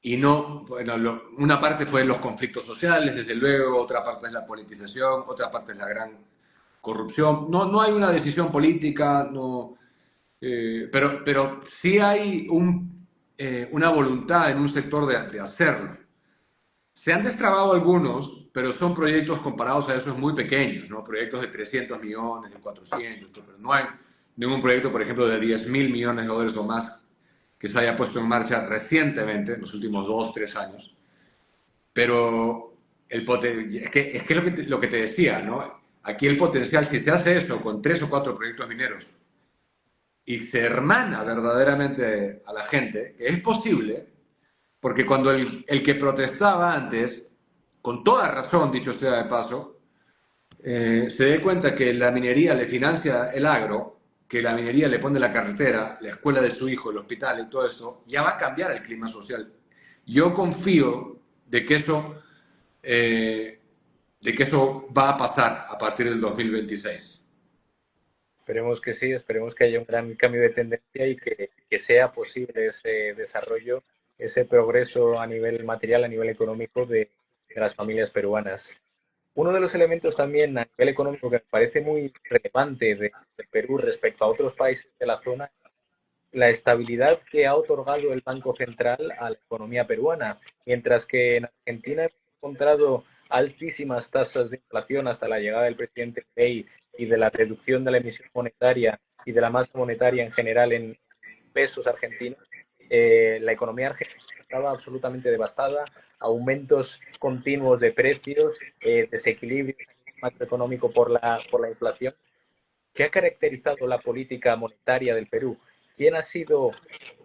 Y no, bueno, una parte fue los conflictos sociales, desde luego, otra parte es la politización, otra parte es la gran corrupción. No, no hay una decisión política, no, pero sí hay una voluntad en un sector de hacerlo. Se han destrabado algunos, pero son proyectos comparados a esos muy pequeños, ¿no? Proyectos de 300 millones, de 400, pero no hay ningún proyecto, por ejemplo, de 10.000 millones de dólares o más que se haya puesto en marcha recientemente, en los últimos 2, 3 años. Pero es que lo que te decía, ¿no? Aquí el potencial, si se hace eso con 3 o 4 proyectos mineros y se hermana verdaderamente a la gente, que es posible, porque cuando el que protestaba antes, con toda razón, dicho sea de paso, se dé cuenta que la minería le financia el agro, que la minería le pone la carretera, la escuela de su hijo, el hospital y todo eso, ya va a cambiar el clima social. Yo confío de que eso, eh, de que eso va a pasar a partir del 2026. Esperemos que sí, esperemos que haya un gran cambio de tendencia y que sea posible ese desarrollo, ese progreso a nivel material, a nivel económico de las familias peruanas. Uno de los elementos también a nivel económico que me parece muy relevante de Perú respecto a otros países de la zona, la estabilidad que ha otorgado el Banco Central a la economía peruana, mientras que en Argentina hemos encontrado altísimas tasas de inflación hasta la llegada del presidente Milei y de la reducción de la emisión monetaria y de la masa monetaria en general en pesos argentinos, la economía argentina estaba absolutamente devastada, aumentos continuos de precios, desequilibrio macroeconómico por la inflación. ¿Qué ha caracterizado la política monetaria del Perú? ¿Quién ha sido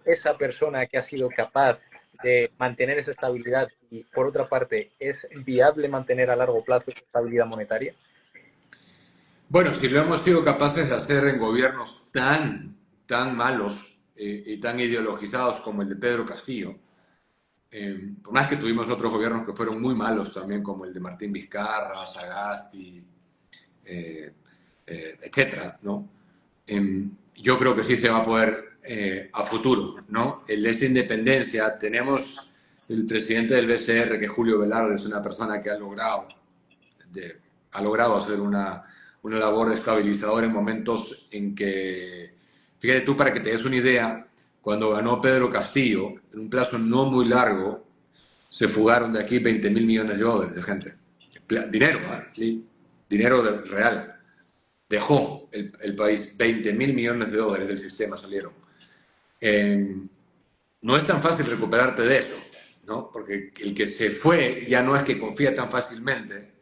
esa persona que ha sido capaz de mantener esa estabilidad? Y, por otra parte, ¿es viable mantener a largo plazo esa estabilidad monetaria? Bueno, si lo hemos sido capaces de hacer en gobiernos tan malos y tan ideologizados como el de Pedro Castillo, por más que tuvimos otros gobiernos que fueron muy malos también, como el de Martín Vizcarra, Sagasti, eh, etcétera, ¿no? Yo creo que sí se va a poder a futuro, ¿no? En esa independencia tenemos el presidente del BCR, que es Julio Velarde, es una persona que de, ha logrado hacer una labor estabilizadora en momentos en que, fíjate tú, para que te des una idea, cuando ganó Pedro Castillo, en un plazo no muy largo, se fugaron de aquí 20.000 millones de dólares de gente. Dinero, ¿eh? Dinero real. Dejó el país, 20.000 millones de dólares del sistema salieron. Eh, no es tan fácil recuperarte de eso, ¿no? Porque el que se fue ya no es que confía tan fácilmente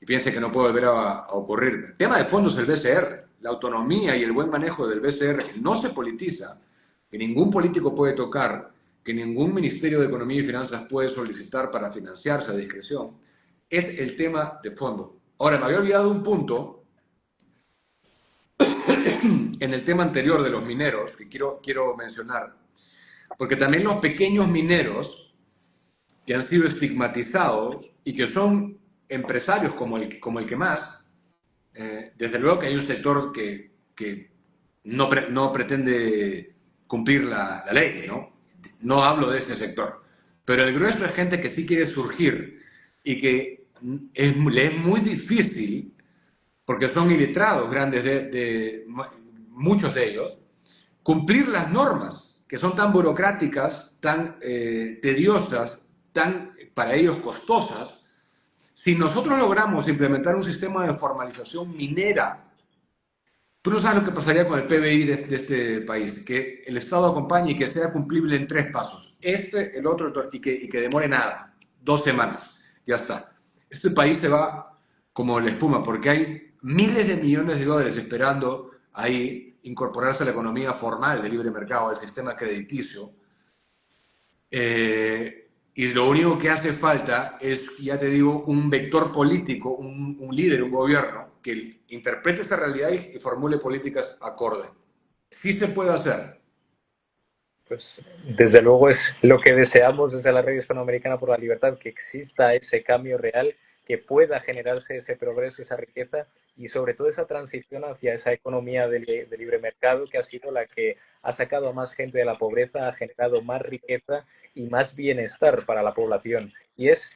y piense que no puede volver a ocurrir. El tema de fondo es el BCR, la autonomía y el buen manejo del BCR, que no se politiza, que ningún político puede tocar, que ningún Ministerio de Economía y Finanzas puede solicitar para financiarse a discreción, es el tema de fondo. Ahora, me había olvidado un punto en el tema anterior de los mineros, que quiero mencionar, porque también los pequeños mineros que han sido estigmatizados y que son empresarios como el que más, desde luego que hay un sector que no pretende cumplir la ley, ¿no? No hablo de ese sector, pero el grueso es gente que sí quiere surgir y que le es muy difícil, porque son iletrados grandes muchos de ellos, cumplir las normas, que son tan burocráticas, tan tediosas, tan para ellos costosas. Si nosotros logramos implementar un sistema de formalización minera, tú no sabes lo que pasaría con el PBI de este país, que el Estado acompañe y que sea cumplible en 3 pasos. El otro, y que demore nada, 2 semanas, ya está. Este país se va como la espuma, porque hay miles de millones de dólares esperando ahí incorporarse a la economía formal de libre mercado, al sistema crediticio. Y lo único que hace falta es, ya te digo, un vector político, un líder, un gobierno, que interprete esta realidad y formule políticas acorde. Sí se puede hacer. Pues desde luego es lo que deseamos desde la Red Hispanoamericana por la Libertad, que exista ese cambio real, que pueda generarse ese progreso, esa riqueza y sobre todo esa transición hacia esa economía de libre mercado que ha sido la que ha sacado a más gente de la pobreza, ha generado más riqueza y más bienestar para la población. Y es,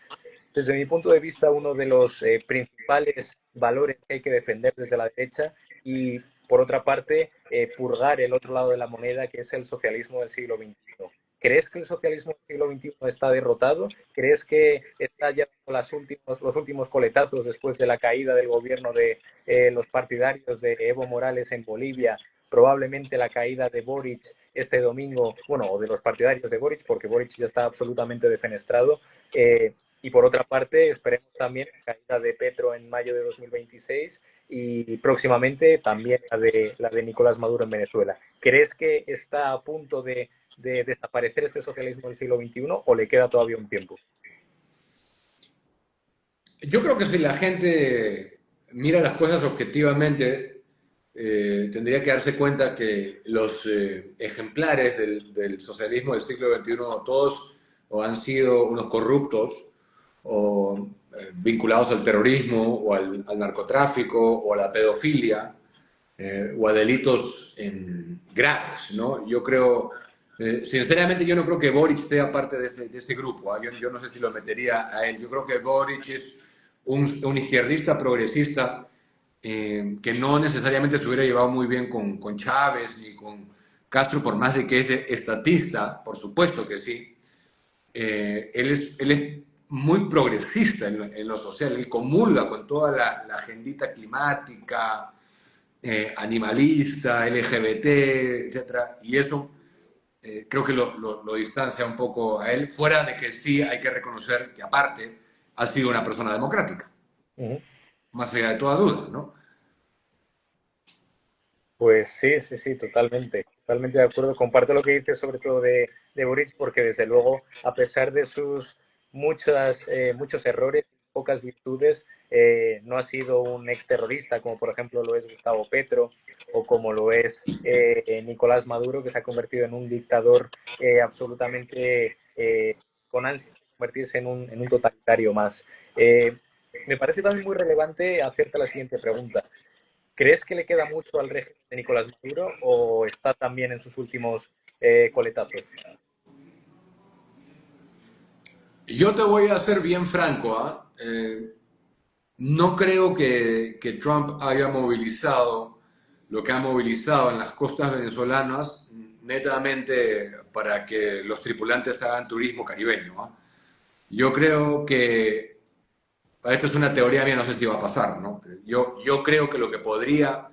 desde mi punto de vista, uno de los principales valores que hay que defender desde la derecha y, por otra parte, purgar el otro lado de la moneda, que es el socialismo del siglo XXI. ¿Crees que el socialismo del siglo XXI está derrotado? ¿Crees que está ya los últimos coletazos después de la caída del gobierno de los partidarios de Evo Morales en Bolivia? Probablemente la caída de Boric este domingo, bueno, o de los partidarios de Boric, porque Boric ya está absolutamente defenestrado. Y por otra parte, esperemos también la caída de Petro en mayo de 2026 y próximamente también la de Nicolás Maduro en Venezuela. ¿Crees que está a punto de desaparecer este socialismo del siglo XXI o le queda todavía un tiempo? Yo creo que si la gente mira las cosas objetivamente, tendría que darse cuenta que los ejemplares del socialismo del siglo XXI todos o han sido unos corruptos o vinculados al terrorismo o al narcotráfico o a la pedofilia o a delitos graves, ¿no? Yo creo, sinceramente, yo no creo que Boric sea parte de ese grupo. ¿Eh? Yo no sé si lo metería a él. Yo creo que Boric es un izquierdista progresista que no necesariamente se hubiera llevado muy bien con Chávez ni con Castro, por más de que es estatista, por supuesto que sí. Él es muy progresista en lo social, él comulga con toda la agendita climática, animalista, LGBT, etcétera, y eso creo que lo distancia un poco a él, fuera de que sí hay que reconocer que aparte ha sido una persona democrática, más allá de toda duda, ¿no? Pues sí, sí, sí, totalmente. Totalmente de acuerdo. Comparto lo que dices sobre todo de Boric, porque desde luego, a pesar de sus muchos errores, pocas virtudes, no ha sido un exterrorista, como por ejemplo lo es Gustavo Petro o como lo es Nicolás Maduro, que se ha convertido en un dictador absolutamente con ansia de convertirse en un totalitario más. Me parece también muy relevante hacerte la siguiente pregunta. ¿Crees que le queda mucho al régimen de Nicolás Maduro o está también en sus últimos coletazos? Yo te voy a ser bien franco, no creo que Trump haya movilizado lo que ha movilizado en las costas venezolanas netamente para que los tripulantes hagan turismo caribeño. ¿Ah? Yo creo que, esto es una teoría mía, no sé si va a pasar, ¿no? Yo creo que lo que podría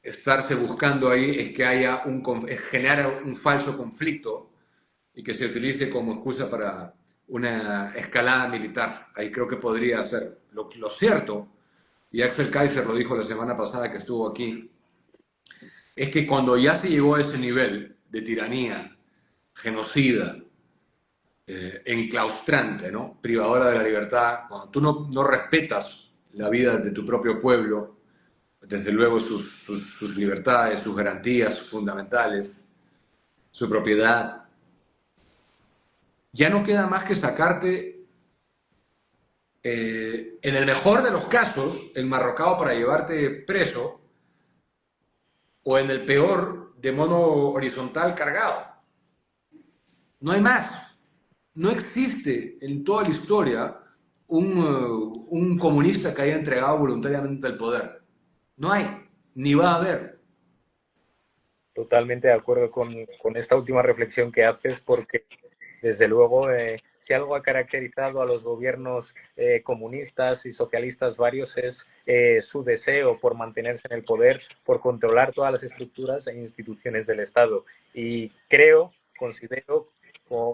estarse buscando ahí es que haya generar un falso conflicto y que se utilice como excusa para una escalada militar. Ahí creo que podría ser. Lo cierto, y Axel Kaiser lo dijo la semana pasada que estuvo aquí, es que cuando ya se llegó a ese nivel de tiranía, genocida, enclaustrante, ¿no? Privadora de la libertad, cuando tú no respetas la vida de tu propio pueblo, desde luego sus libertades, sus garantías fundamentales, su propiedad, ya no queda más que sacarte, en el mejor de los casos, enmarrocado para llevarte preso, o en el peor, de mono horizontal cargado. No hay más. No existe en toda la historia un comunista que haya entregado voluntariamente el poder. No hay, ni va a haber. Totalmente de acuerdo con esta última reflexión que haces, porque desde luego, si algo ha caracterizado a los gobiernos comunistas y socialistas varios es su deseo por mantenerse en el poder, por controlar todas las estructuras e instituciones del Estado. Y creo, considero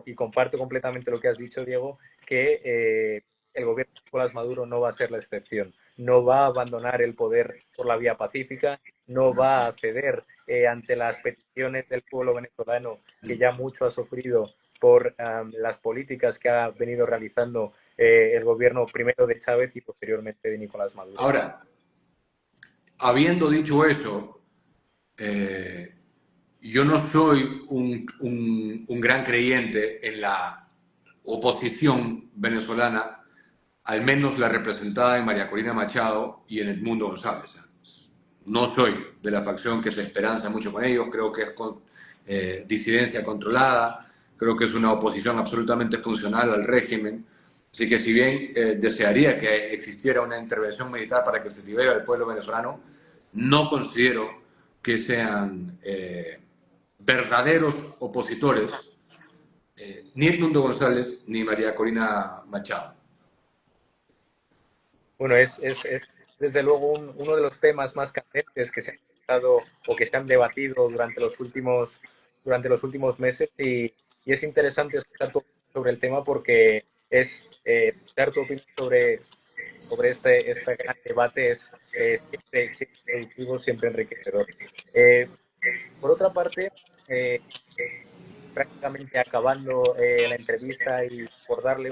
y comparto completamente lo que has dicho, Diego, que el gobierno de Nicolás Maduro no va a ser la excepción. No va a abandonar el poder por la vía pacífica, no va a ceder ante las peticiones del pueblo venezolano, que ya mucho ha sufrido por las políticas que ha venido realizando el gobierno primero de Chávez y posteriormente de Nicolás Maduro. Ahora, habiendo dicho eso, yo no soy un gran creyente en la oposición venezolana, al menos la representada en María Corina Machado y en Edmundo González. No soy de la facción que se esperanza mucho con ellos, creo que es disidencia controlada, creo que es una oposición absolutamente funcional al régimen. Así que si bien desearía que existiera una intervención militar para que se libere al pueblo venezolano, no considero que sean verdaderos opositores ni Edmundo González ni María Corina Machado. Bueno, es desde luego uno de los temas más candentes que se han tratado o que se han debatido durante los últimos meses y es interesante escuchar sobre el tema porque dar tu opinión sobre este gran debate es siempre productivo, siempre enriquecedor. Eh, por otra parte, eh, prácticamente acabando la entrevista y por darle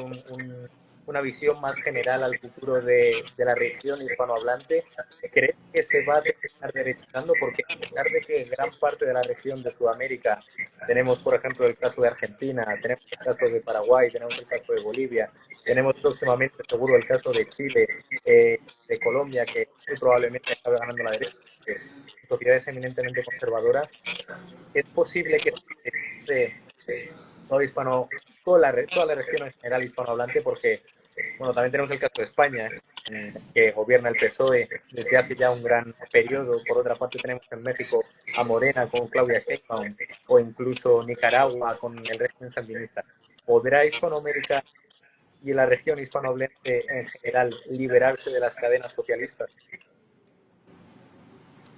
una visión más general al futuro de la región hispanohablante, ¿crees que se va a terminar derechizando? Porque a pesar de que gran parte de la región de Sudamérica, tenemos por ejemplo el caso de Argentina, tenemos el caso de Paraguay, tenemos el caso de Bolivia, tenemos próximamente seguro el caso de Chile, de Colombia, que muy probablemente acabe ganando la derecha, porque su sociedad es eminentemente conservadora, es posible que todo hispano, toda la región en general hispanohablante, porque bueno, también tenemos el caso de España, que gobierna el PSOE desde hace ya un gran periodo. Por otra parte tenemos en México a Morena con Claudia Sheinbaum, o incluso Nicaragua con el régimen sandinista. ¿Podrá Hispanoamérica y la región hispanohablante en general liberarse de las cadenas socialistas?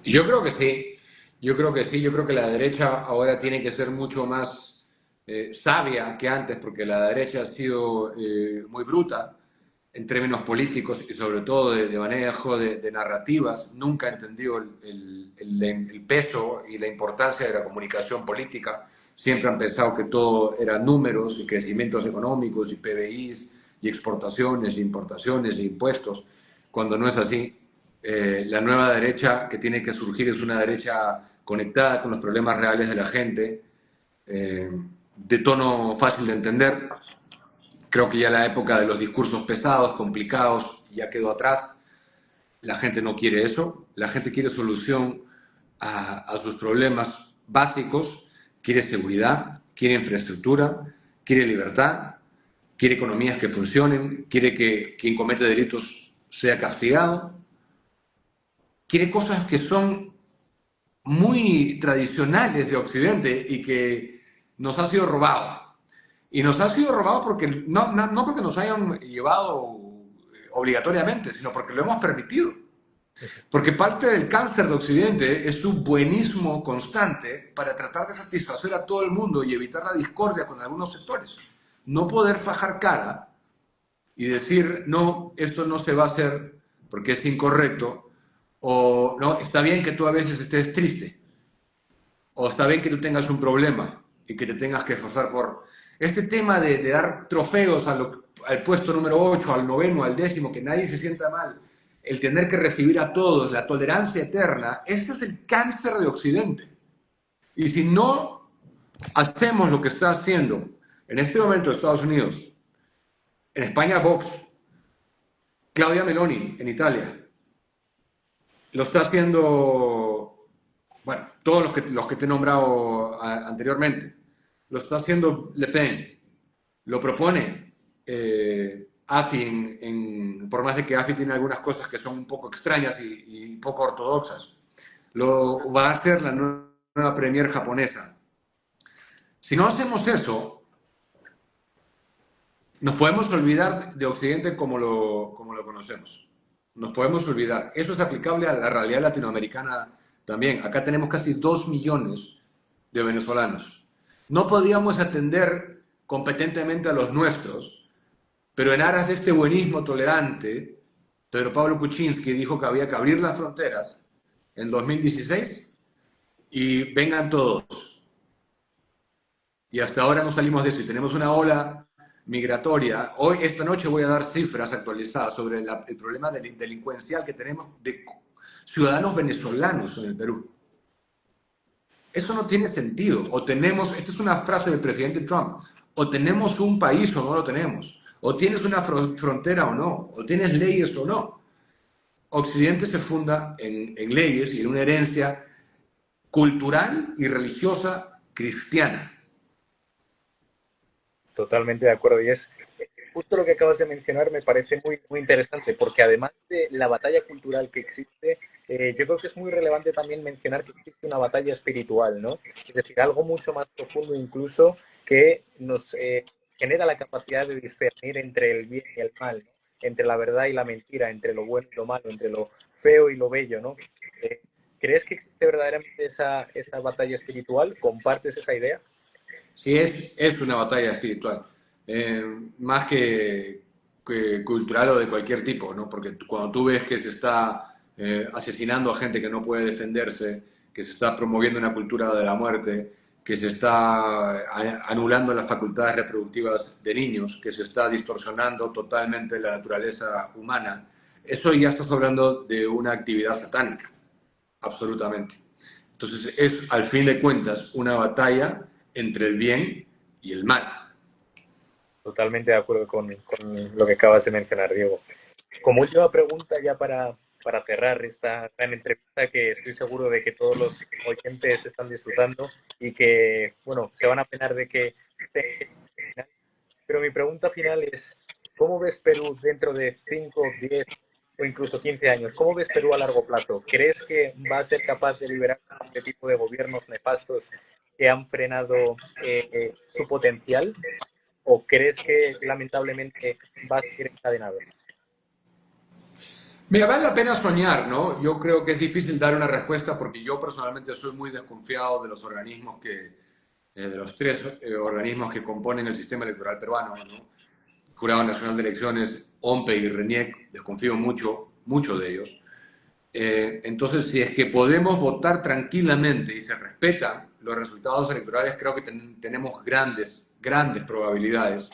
Yo creo que sí, yo creo que sí, yo creo que la derecha ahora tiene que ser mucho más sabia que antes, porque la derecha ha sido muy bruta en términos políticos y sobre todo de manejo de narrativas. Nunca ha entendido el peso y la importancia de la comunicación política. Siempre han pensado que todo eran números y crecimientos económicos y PBIs y exportaciones e importaciones e impuestos, cuando no es así. La nueva derecha que tiene que surgir es una derecha conectada con los problemas reales de la gente, de tono fácil de entender. Creo que ya la época de los discursos pesados, complicados, ya quedó atrás. La gente no quiere eso. La gente quiere solución a sus problemas básicos. Quiere seguridad, quiere infraestructura, quiere libertad, quiere economías que funcionen, quiere que quien comete delitos sea castigado. Quiere cosas que son muy tradicionales de Occidente y que nos ha sido robado. Y nos ha sido robado porque no porque nos hayan llevado obligatoriamente, sino porque lo hemos permitido. Porque parte del cáncer de Occidente es su buenismo constante para tratar de satisfacer a todo el mundo y evitar la discordia con algunos sectores. No poder fajar cara y decir, no, esto no se va a hacer porque es incorrecto, o no, está bien que tú a veces estés triste, o está bien que tú tengas un problema y que te tengas que esforzar por... Este tema de dar trofeos al puesto número 8, al noveno, al décimo, que nadie se sienta mal, el tener que recibir a todos, la tolerancia eterna, ese es el cáncer de Occidente. Y si no hacemos lo que está haciendo en este momento Estados Unidos, en España Vox, Claudia Meloni en Italia, lo está haciendo, bueno, todos los que te he nombrado anteriormente, lo está haciendo Le Pen, lo propone AFI, por más de que AFI tiene algunas cosas que son un poco extrañas y poco ortodoxas, lo va a hacer la nueva premier japonesa. Si no hacemos eso, nos podemos olvidar de Occidente como lo conocemos. Nos podemos olvidar. Eso es aplicable a la realidad latinoamericana también. Acá tenemos casi 2 millones de venezolanos. No podíamos atender competentemente a los nuestros, pero en aras de este buenismo tolerante, Pedro Pablo Kuczynski dijo que había que abrir las fronteras en 2016 y vengan todos. Y hasta ahora no salimos de eso y tenemos una ola migratoria. Hoy, esta noche, voy a dar cifras actualizadas sobre el problema delincuencial que tenemos de ciudadanos venezolanos en el Perú. Eso no tiene sentido. O tenemos, esta es una frase del presidente Trump, o tenemos un país o no lo tenemos. O tienes una frontera o no. O tienes leyes o no. Occidente se funda en leyes y en una herencia cultural y religiosa cristiana. Totalmente de acuerdo. Y es justo lo que acabas de mencionar, me parece muy interesante, porque además de la batalla cultural que existe, yo creo que es muy relevante también mencionar que existe una batalla espiritual, ¿no? Es decir, algo mucho más profundo incluso que nos genera la capacidad de discernir entre el bien y el mal, ¿no? Entre la verdad y la mentira, entre lo bueno y lo malo, entre lo feo y lo bello, ¿no? Eh, ¿Crees que existe verdaderamente esa batalla espiritual? ¿Compartes esa idea? Sí, es una batalla espiritual, eh, más que cultural o de cualquier tipo, ¿no? Porque cuando tú ves que se está asesinando a gente que no puede defenderse, que se está promoviendo una cultura de la muerte, que se está anulando las facultades reproductivas de niños, que se está distorsionando totalmente la naturaleza humana, eso ya estás hablando de una actividad satánica, absolutamente. Entonces es, al fin de cuentas, una batalla entre el bien y el mal. Totalmente de acuerdo con lo que acabas de mencionar, Diego. Como última pregunta, ya para cerrar esta gran entrevista, que estoy seguro de que todos los oyentes están disfrutando y que, bueno, se van a penar de que pero mi pregunta final es, ¿cómo ves Perú dentro de 5, 10 o incluso 15 años? ¿Cómo ves Perú a largo plazo? ¿Crees que va a ser capaz de liberar este tipo de gobiernos nefastos que han frenado su potencial? ¿O crees que lamentablemente va a seguir encadenado? Mira, vale la pena soñar, ¿no? Yo creo que es difícil dar una respuesta porque yo personalmente soy muy desconfiado de los organismos de los tres organismos que componen el sistema electoral peruano, ¿no? Jurado Nacional de Elecciones, OMPE y RENIEC, desconfío mucho, mucho de ellos. Entonces, si es que podemos votar tranquilamente y se respetan los resultados electorales, creo que tenemos grandes probabilidades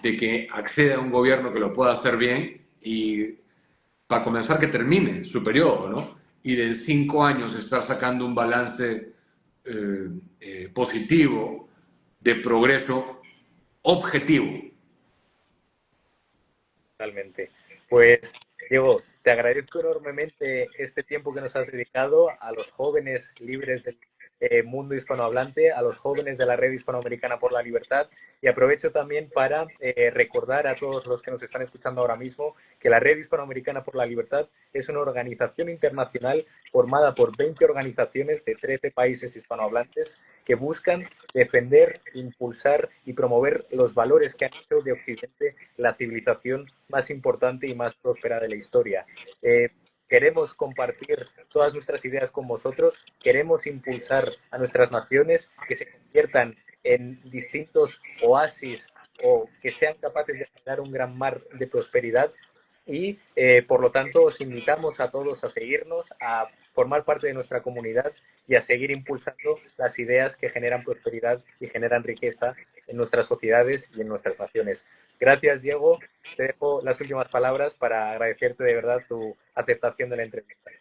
de que acceda a un gobierno que lo pueda hacer bien y, para comenzar, que termine su periodo, ¿no? Y de 5 años estar sacando un balance positivo de progreso objetivo. Totalmente. Pues, Diego, te agradezco enormemente este tiempo que nos has dedicado a los jóvenes libres del mundo hispanohablante, a los jóvenes de la Red Hispanoamericana por la Libertad, y aprovecho también para recordar a todos los que nos están escuchando ahora mismo que la Red Hispanoamericana por la Libertad es una organización internacional formada por 20 organizaciones de 13 países hispanohablantes que buscan defender, impulsar y promover los valores que han hecho de Occidente la civilización más importante y más próspera de la historia. Queremos compartir todas nuestras ideas con vosotros, queremos impulsar a nuestras naciones que se conviertan en distintos oasis o que sean capaces de generar un gran mar de prosperidad y por lo tanto os invitamos a todos a seguirnos, a formar parte de nuestra comunidad y a seguir impulsando las ideas que generan prosperidad y generan riqueza en nuestras sociedades y en nuestras naciones. Gracias, Diego. Te dejo las últimas palabras para agradecerte de verdad tu aceptación de la entrevista.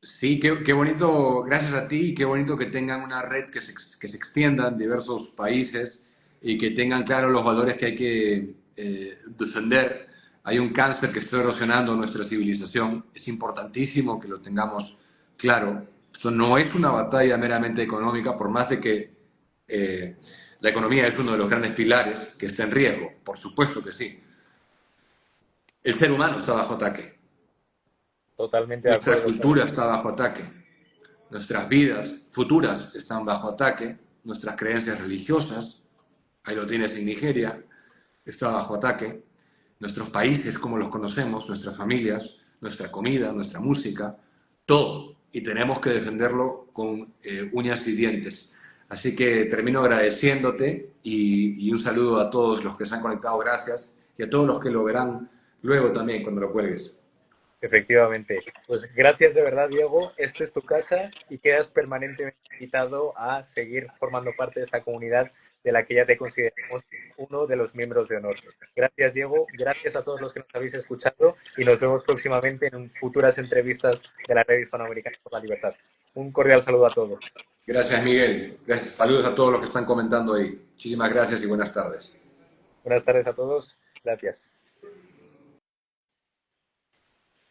Sí, qué bonito, gracias a ti, y qué bonito que tengan una red que se extienda en diversos países y que tengan claros los valores que hay que defender. Hay un cáncer que está erosionando nuestra civilización. Es importantísimo que lo tengamos claro. Esto no es una batalla meramente económica, por más de que la economía es uno de los grandes pilares que está en riesgo. Por supuesto que sí. El ser humano está bajo ataque. Totalmente de Nuestra acuerdo. cultura está bajo ataque. Nuestras vidas futuras están bajo ataque, nuestras creencias religiosas, ahí lo tienes en Nigeria, está bajo ataque, nuestros países como los conocemos, nuestras familias, nuestra comida, nuestra música, todo. Y tenemos que defenderlo con uñas y dientes. Así que termino agradeciéndote y un saludo a todos los que se han conectado, gracias, y a todos los que lo verán luego también cuando lo cuelgues. Efectivamente. Pues gracias de verdad, Diego. Esta es tu casa y quedas permanentemente invitado a seguir formando parte de esta comunidad de la que ya te consideramos uno de los miembros de honor. Gracias, Diego. Gracias a todos los que nos habéis escuchado y nos vemos próximamente en futuras entrevistas de la Red Hispanoamericana por la Libertad. Un cordial saludo a todos. Gracias, Miguel. Gracias. Saludos a todos los que están comentando ahí. Muchísimas gracias y buenas tardes. Buenas tardes a todos. Gracias.